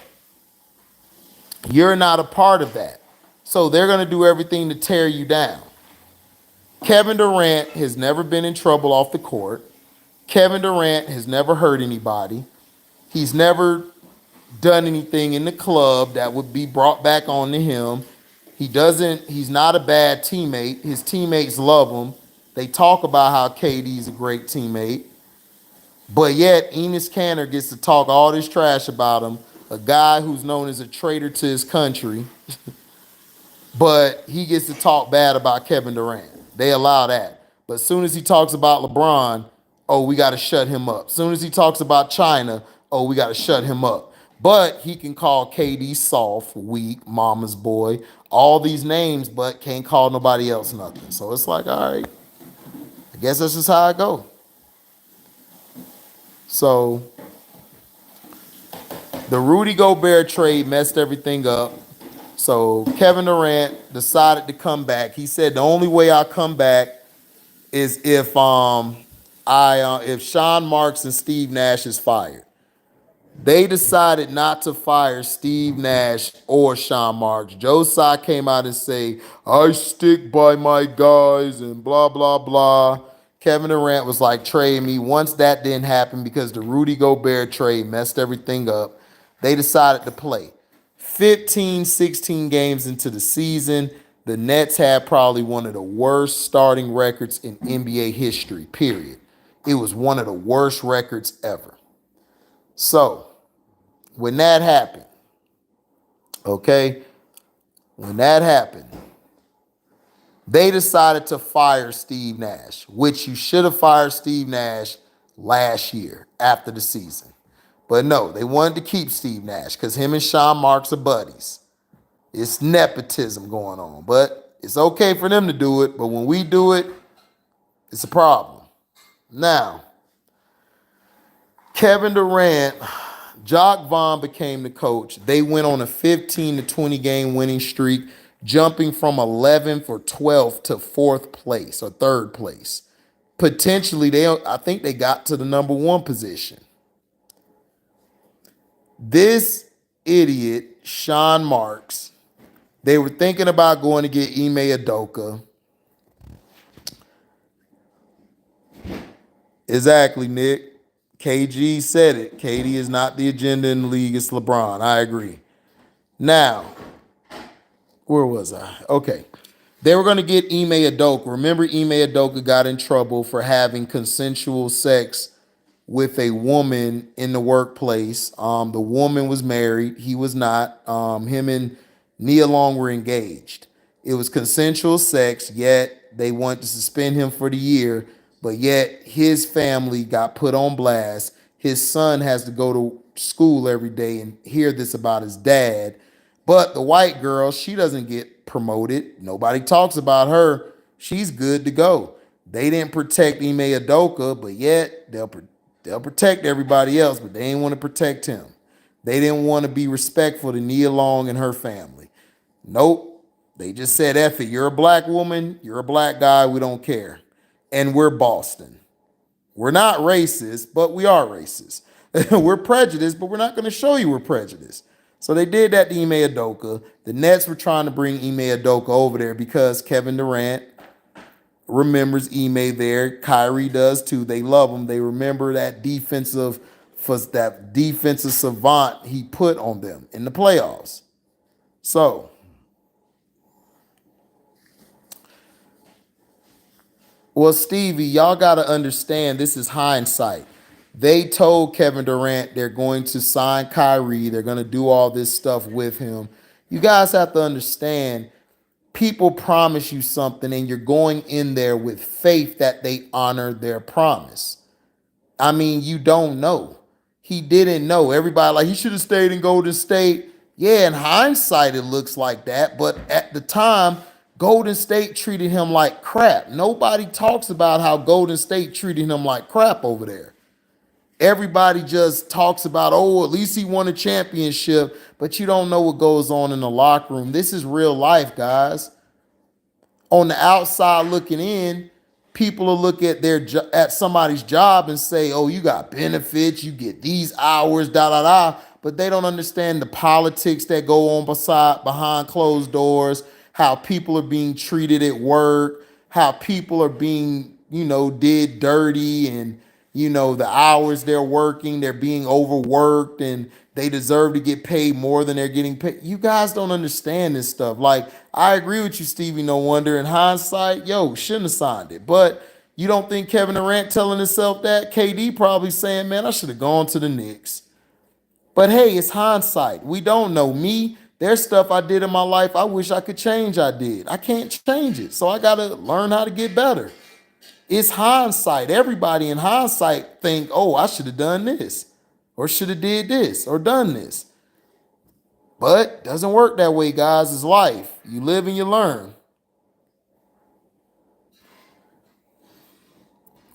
You're not a part of that. So they're going to do everything to tear you down. Kevin Durant has never been in trouble off the court. Kevin Durant has never hurt anybody. He's never done anything in the club that would be brought back onto him. He's not a bad teammate. His teammates love him. They talk about how KD's a great teammate. But yet, Enes Kanter gets to talk all this trash about him, a guy who's known as a traitor to his country. But he gets to talk bad about Kevin Durant. They allow that. But as soon as he talks about LeBron, oh, we got to shut him up. As soon as he talks about China, oh, we got to shut him up. But he can call KD soft, weak, mama's boy, all these names, but can't call nobody else nothing. So it's like, all right, I guess that's just how I go. So the Rudy Gobert trade messed everything up. So Kevin Durant decided to come back. He said the only way I come back is if Sean Marks and Steve Nash is fired. They decided not to fire Steve Nash or Sean Marks. Joe Tsai came out and say, I stick by my guys and blah, blah, blah. Kevin Durant was like, trade me. Once that didn't happen because the Rudy Gobert trade messed everything up, they decided to play. 15, 16 games into the season, the Nets had probably one of the worst starting records in NBA history, period. It was one of the worst records ever. So, when that happened, they decided to fire Steve Nash, which you should have fired Steve Nash last year after the season. But no, they wanted to keep Steve Nash because him and Sean Marks are buddies. It's nepotism going on, but it's okay for them to do it. But when we do it, it's a problem. Now, Kevin Durant, Jock Vaughn became the coach. They went on a 15 to 20 game winning streak, jumping from 11th or 12th to 4th place or 3rd place. Potentially, I think they got to the number 1 position. This idiot, Sean Marks, they were thinking about going to get Ime Udoka. Exactly, Nick. KG said it. KD is not the agenda in the league. It's LeBron. I agree. Now, where was I? Okay. They were going to get Ime Udoka. Remember, Ime Udoka got in trouble for having consensual sex with a woman in the workplace. The woman was married. He was not. Him and Nia Long were engaged. It was consensual sex, yet they wanted to suspend him for the year. but yet his family got put on blast. His son has to go to school every day and hear this about his dad. But the white girl, she doesn't get promoted. Nobody talks about her. She's good to go. They didn't protect Ime Udoka, but yet they'll protect everybody else, but they didn't want to protect him. They didn't want to be respectful to Nia Long and her family. Nope. They just said, F it. You're a black woman. You're a black guy. We don't care. And we're Boston. We're not racist, but we are racist. We're prejudiced, but we're not going to show you we're prejudiced. So they did that to Ime Udoka. The Nets were trying to bring Ime Udoka over there because Kevin Durant remembers Ime there. Kyrie does too. They love him. They remember that defensive savant he put on them in the playoffs. So, well, Stevie, y'all got to understand this is hindsight. They told Kevin Durant they're going to sign Kyrie. They're going to do all this stuff with him. You guys have to understand, people promise you something and you're going in there with faith that they honor their promise. I mean, you don't know. He didn't know. Everybody like he should have stayed in Golden State. Yeah, in hindsight, it looks like that. But at the time, Golden State treated him like crap. Nobody talks about how Golden State treated him like crap over there. Everybody just talks about, oh, at least he won a championship, but you don't know what goes on in the locker room. This is real life, guys. On the outside looking in, people will look at at somebody's job and say, oh, you got benefits, you get these hours, da da da. But they don't understand the politics that go on behind closed doors, how people are being treated at work, how people are being, did dirty, and the hours they're working, they're being overworked, and they deserve to get paid more than they're getting paid. You guys don't understand this stuff. Like, I agree with you, Stevie, no wonder. In hindsight, shouldn't have signed it. But you don't think Kevin Durant telling himself that? KD probably saying, man, I should have gone to the Knicks. But hey, it's hindsight. We don't know. Me, there's stuff I did in my life I wish I could change I did. I can't change it. So I got to learn how to get better. It's hindsight. Everybody in hindsight think, oh, I should have done this, or should have did this, or done this. But doesn't work that way, guys. It's life. You live and you learn.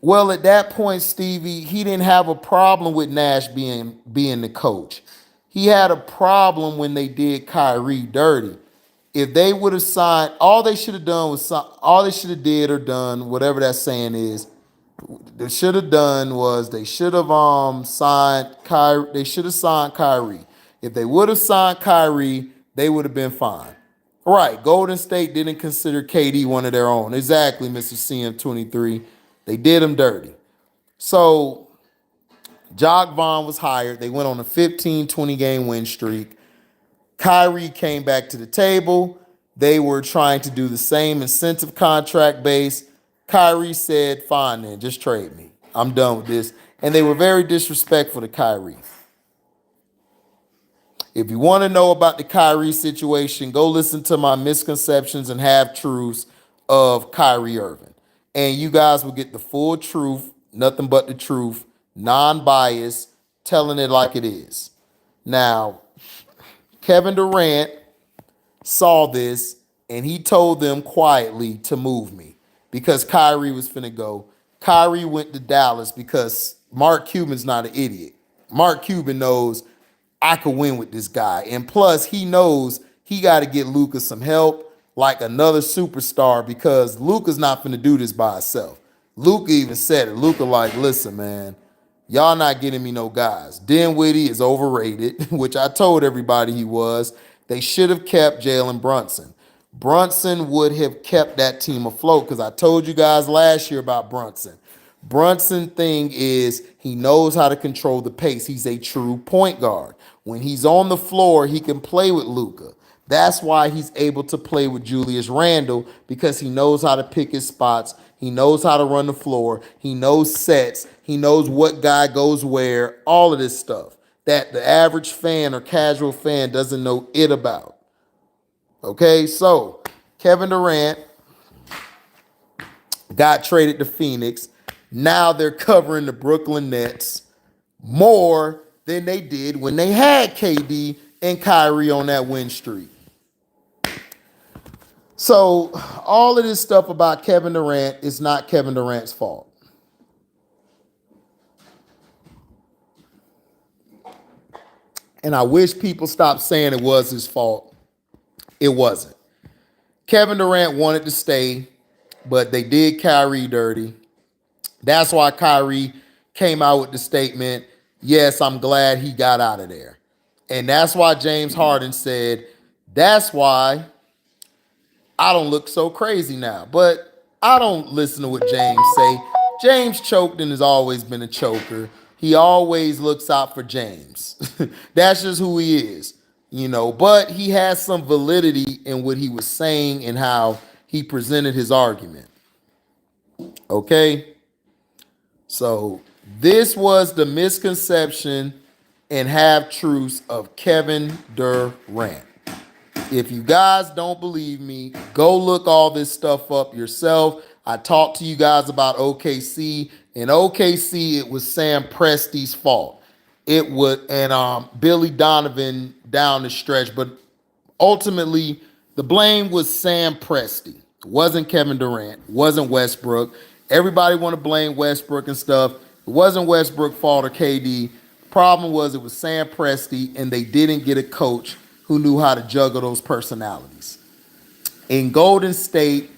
Well, at that point, Stevie, he didn't have a problem with Nash being the coach. He had a problem when they did Kyrie dirty. If they would have signed, all they should have done was all they should have did or done, whatever that saying is, they should have done was they should have signed Kyrie. They should have signed Kyrie. If they would have signed Kyrie, they would have been fine. Right. Golden State didn't consider KD one of their own. Exactly, Mr. CM23. They did him dirty. So Jock Vaughn was hired. They went on a 15-20 game win streak. Kyrie came back to the table. They were trying to do the same incentive contract base. Kyrie said, fine then, just trade me. I'm done with this. And they were very disrespectful to Kyrie. If you want to know about the Kyrie situation, go listen to my misconceptions and half-truths of Kyrie Irving. And you guys will get the full truth, nothing but the truth, non-biased, telling it like it is. Now, Kevin Durant saw this and he told them quietly to move me because Kyrie was finna go. Kyrie went to Dallas because Mark Cuban's not an idiot. Mark Cuban knows I could win with this guy. And plus, he knows he got to get Luka some help, like another superstar, because Luka's not finna do this by himself. Luka even said it. Luka like, listen, man, y'all not getting me no guys. Dinwiddie is overrated, which I told everybody he was. They should have kept Jalen Brunson. Brunson would have kept that team afloat because I told you guys last year about Brunson. Brunson thing is he knows how to control the pace. He's a true point guard. When he's on the floor, he can play with Luka. That's why he's able to play with Julius Randle, because he knows how to pick his spots. He knows how to run the floor. He knows sets. He knows what guy goes where, all of this stuff that the average fan or casual fan doesn't know it about. Okay, so Kevin Durant got traded to Phoenix. Now they're covering the Brooklyn Nets more than they did when they had KD and Kyrie on that win streak. So all of this stuff about Kevin Durant is not Kevin Durant's fault. And I wish people stopped saying it was his fault. It wasn't. Kevin Durant wanted to stay, but they did Kyrie dirty. That's why Kyrie came out with the statement, yes, I'm glad he got out of there. And that's why James Harden said, that's why I don't look so crazy now. But I don't listen to what James say. James choked and has always been a choker. He always looks out for James. That's just who he is, you know. But he has some validity in what he was saying and how he presented his argument. Okay? So this was the misconception and half truths of Kevin Durant. If you guys don't believe me, go look all this stuff up yourself. I talked to you guys about OKC. In OKC, it was Sam Presti's fault. It was and Billy Donovan down the stretch, but ultimately the blame was Sam Presti. It wasn't Kevin Durant. It wasn't Westbrook. Everybody want to blame Westbrook and stuff. It wasn't Westbrook's fault or KD. The problem was it was Sam Presti, and they didn't get a coach who knew how to juggle those personalities. In Golden State,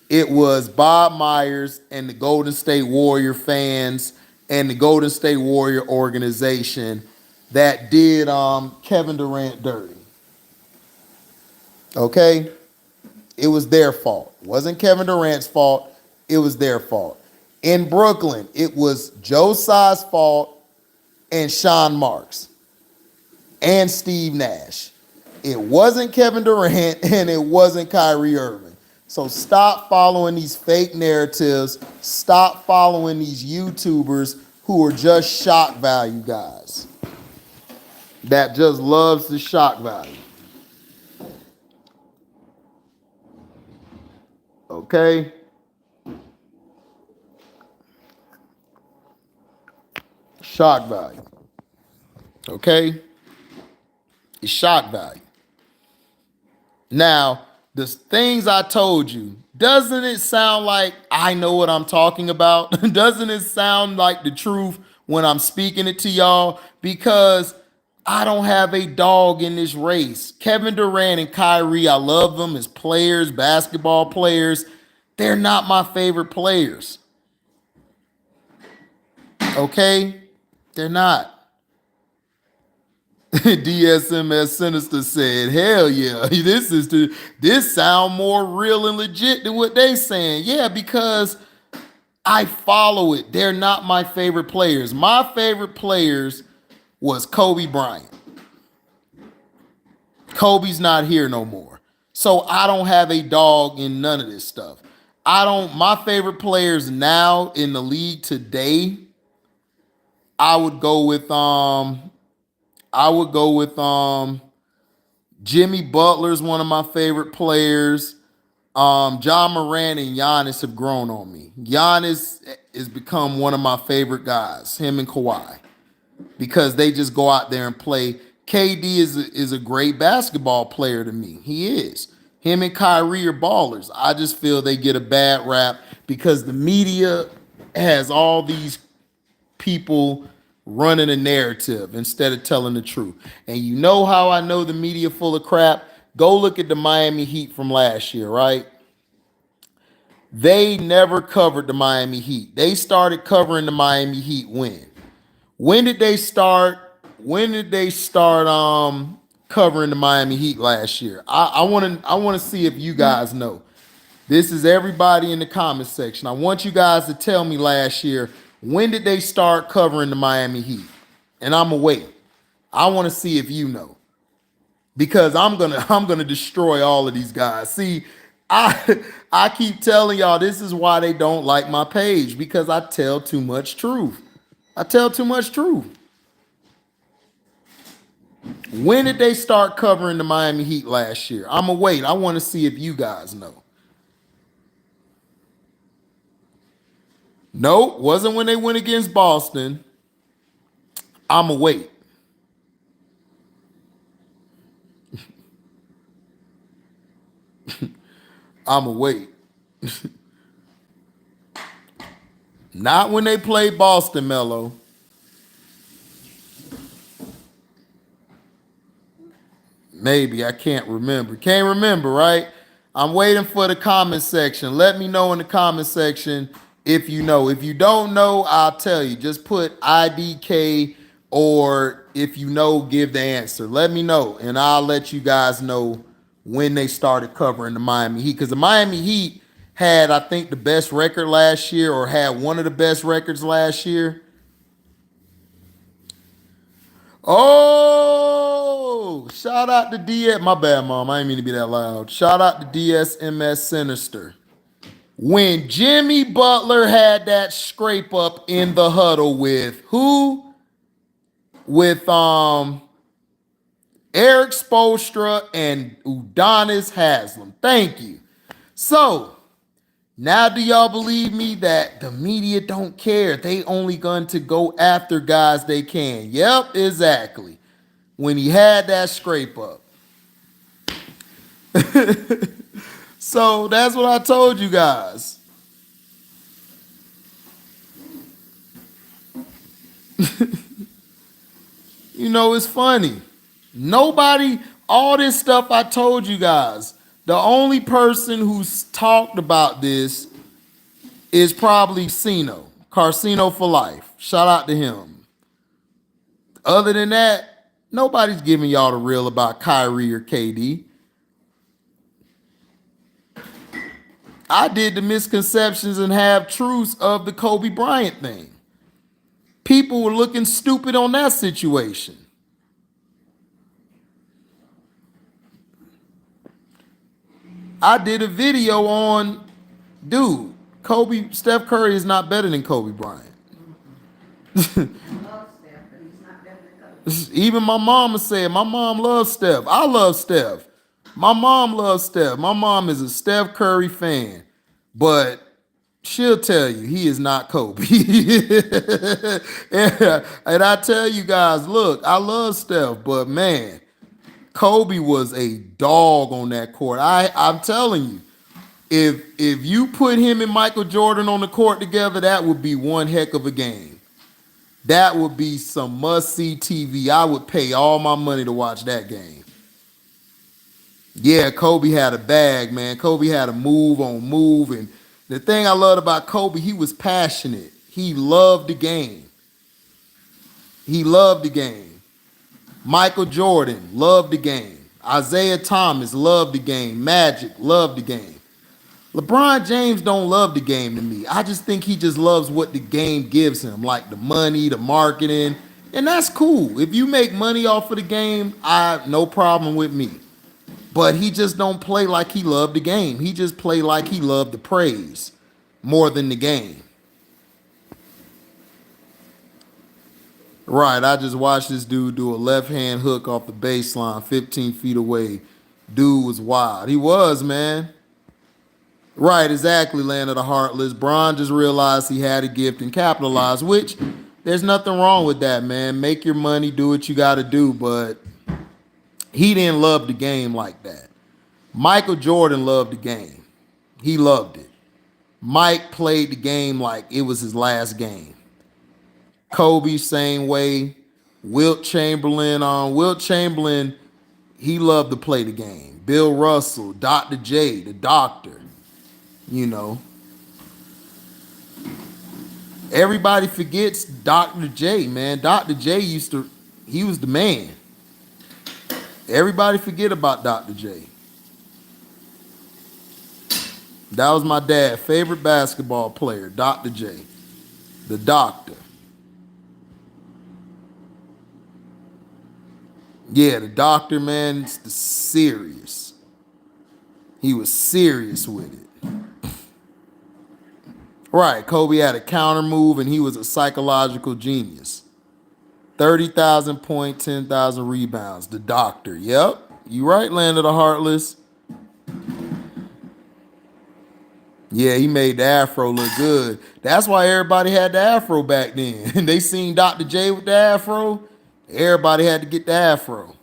it was Bob Myers and the Golden State Warrior fans and the Golden State Warrior organization that did Kevin Durant dirty. Okay? It was their fault. It wasn't Kevin Durant's fault. It was their fault. In Brooklyn, it was Joe Tsai's fault and Sean Marks and Steve Nash. It wasn't Kevin Durant and it wasn't Kyrie Irving. So stop following these fake narratives. Stop following these YouTubers who are just shock value guys that just loves the shock value. Okay? Shock value. Okay? It's shock value. Now, the things I told you, doesn't it sound like I know what I'm talking about? Doesn't it sound like the truth when I'm speaking it to y'all? Because I don't have a dog in this race. Kevin Durant and Kyrie, I love them as players, basketball players. They're not my favorite players. Okay? They're not. DSMS Sinister said, hell yeah, this sound more real and legit than what they saying. Yeah, because I follow it. They're not my favorite players. My favorite players was Kobe Bryant. Kobe's not here no more. So I don't have a dog in none of this stuff. My favorite players now in the league today, I would go with Jimmy Butler's one of my favorite players. John Moran and Giannis have grown on me. Giannis has become one of my favorite guys, him and Kawhi, because they just go out there and play. KD is a great basketball player to me. He is. Him and Kyrie are ballers. I just feel they get a bad rap because the media has all these people running a narrative instead of telling the truth. And you know how I know the media full of crap? Go look at the Miami Heat from last year, right? They never covered the Miami Heat. They started covering the Miami Heat when? When did they start covering the Miami Heat last year? I want to see if you guys know. This is everybody in the comment section. I want you guys to tell me last year, when did they start covering the Miami Heat? And I'm gonna wait. I want to see if you know. Because I'm gonna destroy all of these guys. See, I keep telling y'all this is why they don't like my page, because I tell too much truth. I tell too much truth. When did they start covering the Miami Heat last year? I'm gonna wait. I want to see if you guys know. Nope, wasn't when they went against Boston. I'ma wait. I'ma wait. Not when they played Boston, Mello. Maybe, I can't remember. Can't remember, right? I'm waiting for the comment section. Let me know in the comment section if you know. If you don't know, I'll tell you. Just put IDK, or if you know, give the answer. Let me know, and I'll let you guys know when they started covering the Miami Heat. Because the Miami Heat had, I think, the best record last year, or had one of the best records last year. Oh, shout out to DS. My bad, Mom. I didn't mean to be that loud. Shout out to DSMS Sinister. When Jimmy Butler had that scrape up in the huddle with who? With Eric Spoelstra and Udonis Haslem. Thank you. So now do y'all believe me that the media don't care? They only going to go after guys they can. Yep, exactly. When he had that scrape up. So that's what I told you guys. You know, it's funny. Nobody, all this stuff I told you guys, the only person who's talked about this is probably Cino. Carcino for life. Shout out to him. Other than that, nobody's giving y'all the real about Kyrie or KD. I did the misconceptions and half truths of the Kobe Bryant thing. People were looking stupid on that situation. I did a video on, dude, Steph Curry is not better than Kobe Bryant. Even my mama said, my mom loves Steph. I love Steph. My mom loves Steph. My mom is a Steph Curry fan. But she'll tell you he is not Kobe. And I tell you guys, look, I love Steph, but man, Kobe was a dog on that court. I'm telling you, if you put him and Michael Jordan on the court together, that would be one heck of a game. That would be some must-see TV. I would pay all my money to watch that game. Yeah, Kobe had a bag, man. Kobe had a move on move. And the thing I loved about Kobe, he was passionate. He loved the game. He loved the game. Michael Jordan loved the game. Isaiah Thomas loved the game. Magic loved the game. LeBron James don't love the game to me. I just think he just loves what the game gives him, like the money, the marketing, and that's cool. If you make money off of the game, no problem with me. But he just don't play like he loved the game. He just play like he loved the praise more than the game. Right, I just watched this dude do a left-hand hook off the baseline 15 feet away. Dude was wild. He was, man. Right, exactly, Land of the Heartless. Bron just realized he had a gift and capitalized, which there's nothing wrong with that, man. Make your money, do what you got to do, but he didn't love the game like that. Michael Jordan loved the game. He loved it. Mike played the game like it was his last game. Kobe, same way. Wilt Chamberlain, he loved to play the game. Bill Russell, Dr. J, the doctor. You know, everybody forgets Dr. J, man. Dr. J he was the man. Everybody forget about Dr. J. That was my dad's favorite basketball player, Dr. J, the doctor. Yeah, the doctor, man, it's the serious. He was serious with it. Right, Kobe had a counter move, and he was a psychological genius. 30,000 points, 10,000 rebounds. The doctor, yep. You right, Land of the Heartless. Yeah, he made the afro look good. That's why everybody had the afro back then. And they seen Dr. J with the afro. Everybody had to get the afro.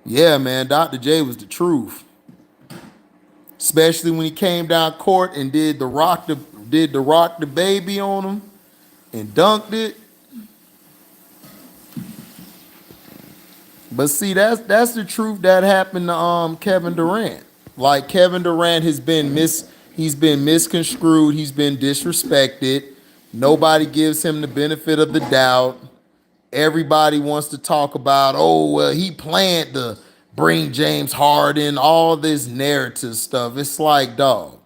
Yeah, man, Dr. J was the truth. Especially when he came down court and did the rock the baby on him and dunked it. But see, that's the truth that happened to Kevin Durant. Like Kevin Durant he's been misconstrued, he's been disrespected. Nobody gives him the benefit of the doubt. Everybody wants to talk about, oh well, he planned to bring James Harden, all this narrative stuff. It's like, dog,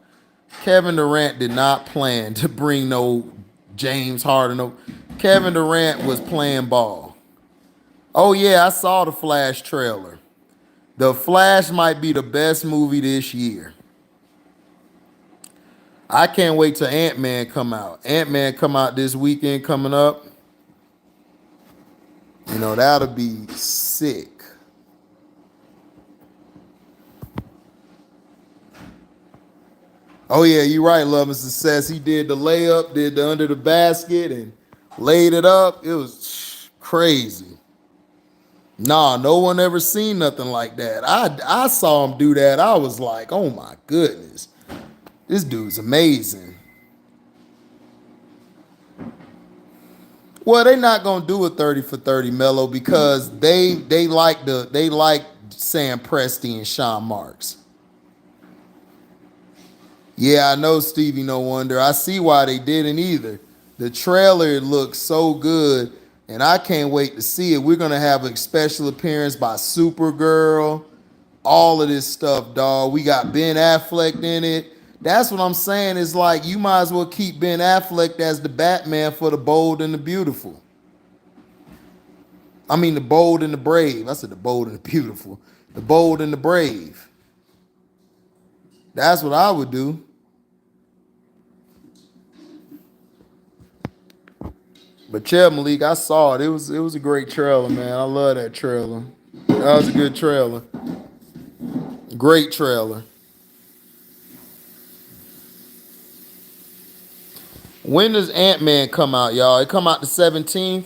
Kevin Durant did not plan to bring no James Harden. No, Kevin Durant was playing ball. Oh yeah, I saw the Flash trailer. The Flash might be the best movie this year. I can't wait till Ant-Man come out. Ant-Man come out this weekend coming up. You know, that'll be sick. Oh yeah, you're right, Love and Success. He did the layup, did the under the basket, and laid it up. It was crazy. Nah, no one ever seen nothing like that. I saw him do that. I was like, oh my goodness. This dude's amazing. Well, they not gonna do a 30 for 30 Melo because they like Sam Presti and Sean Marks. Yeah, I know Stevie No Wonder. I see why they didn't either. The trailer looks so good, and I can't wait to see it. We're gonna have a special appearance by Supergirl. All of this stuff, dog. We got Ben Affleck in it. That's what I'm saying. Is like you might as well keep Ben Affleck as the Batman for the bold and the beautiful. I mean the bold and the brave. I said the bold and the beautiful. The bold and the brave. That's what I would do. But yeah, Malik, I saw it. It was a great trailer, man. I love that trailer. That was a good trailer. Great trailer. When does Ant-Man come out, y'all? It come out the 17th.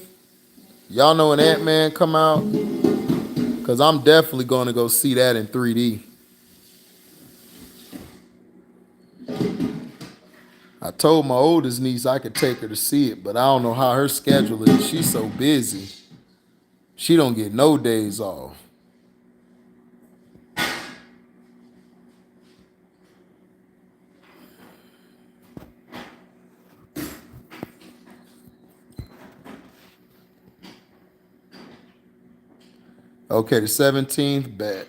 Y'all know when Ant-Man come out? Because I'm definitely going to go see that in 3D. I told my oldest niece I could take her to see it, but I don't know how her schedule is. She's so busy. She don't get no days off. Okay, the 17th, bet.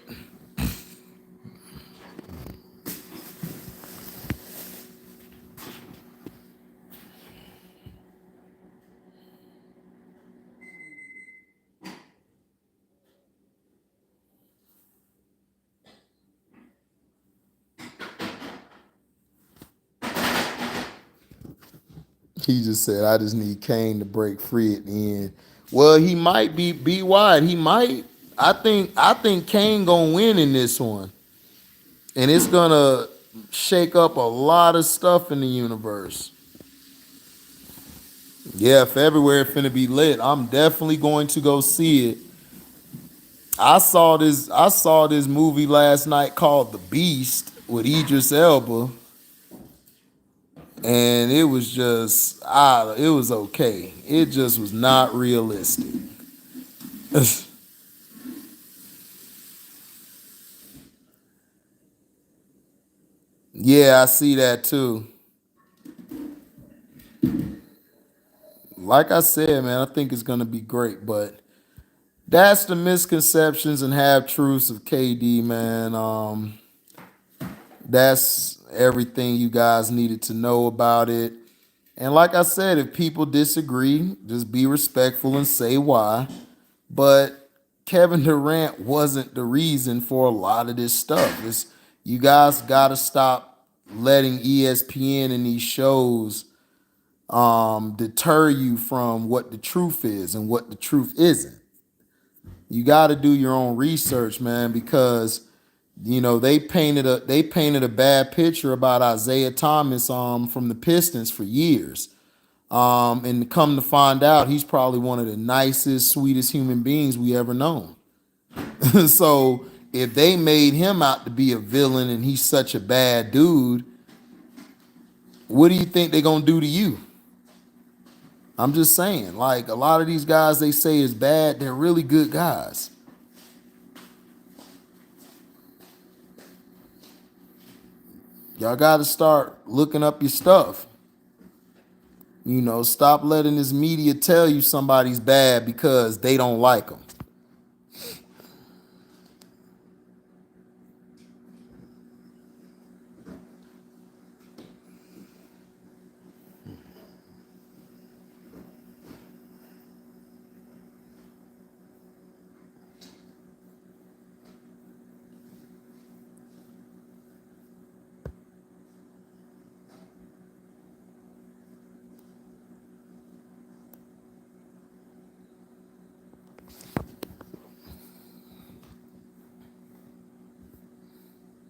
He just said, I just need Kane to break free at the end. Well, he might be wide. He might. I think Kane gonna win in this one. And it's gonna shake up a lot of stuff in the universe. Yeah, if everywhere finna be lit, I'm definitely going to go see it. I saw this movie last night called The Beast with Idris Elba. And it was just it was okay. It just was not realistic. Yeah, I see that too. Like I said, man, I think it's gonna be great. But that's the misconceptions and half truths of KD, man. That's everything you guys needed to know about it. And like I said, if people disagree, just be respectful and say why. But Kevin Durant wasn't the reason for a lot of this stuff. You guys got to stop letting ESPN and these shows deter you from what the truth is and what the truth isn't. You got to do your own research, man, because You know, they painted a bad picture about Isaiah Thomas from the Pistons for years. And come to find out, he's probably one of the nicest, sweetest human beings we ever known. So if they made him out to be a villain and he's such a bad dude, what do you think they're gonna do to you? I'm just saying, like, a lot of these guys they say is bad, they're really good guys. Y'all got to start looking up your stuff. You know, stop letting this media tell you somebody's bad because they don't like them.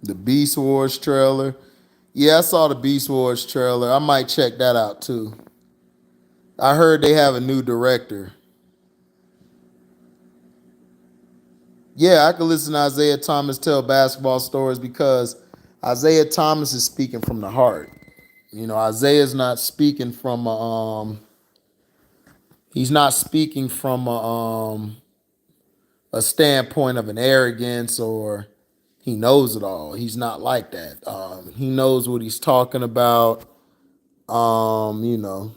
The Beast Wars trailer. Yeah, I saw the Beast Wars trailer. I might check that out too. I heard they have a new director. Yeah, I could listen to Isaiah Thomas tell basketball stories because Isaiah Thomas is speaking from the heart. You know, Isaiah's not speaking from he's not speaking from a standpoint of an arrogance or he knows it all. He's not like that. He knows what he's talking about. You know,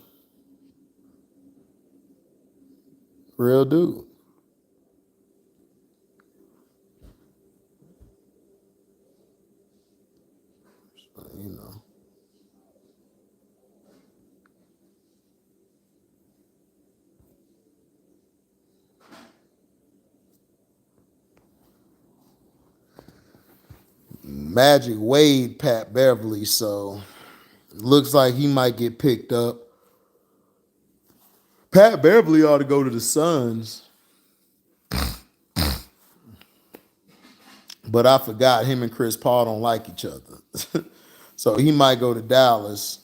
real dude. You know, Magic Wade, Pat Beverly. So it looks like he might get picked up. Pat Beverly ought to go to the Suns. But I forgot him and Chris Paul don't like each other. So he might go to Dallas.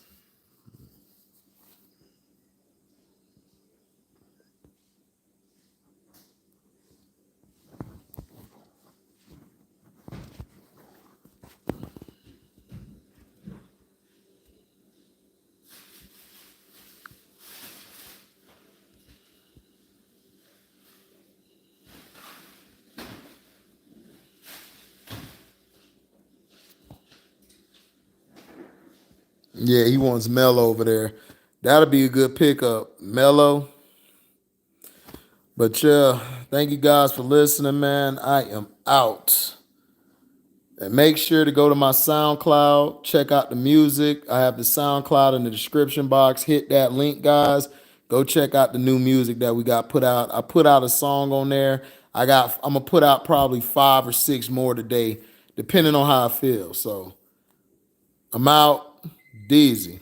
Yeah, he wants Melo over there. That'll be a good pickup. Melo. But yeah, thank you guys for listening, man. I am out. And make sure to go to my SoundCloud, check out the music. I have the SoundCloud in the description box. Hit that link, guys. Go check out the new music that we got put out. I put out a song on there. I'm gonna put out probably 5 or 6 more today, depending on how I feel. So I'm out. Deezy.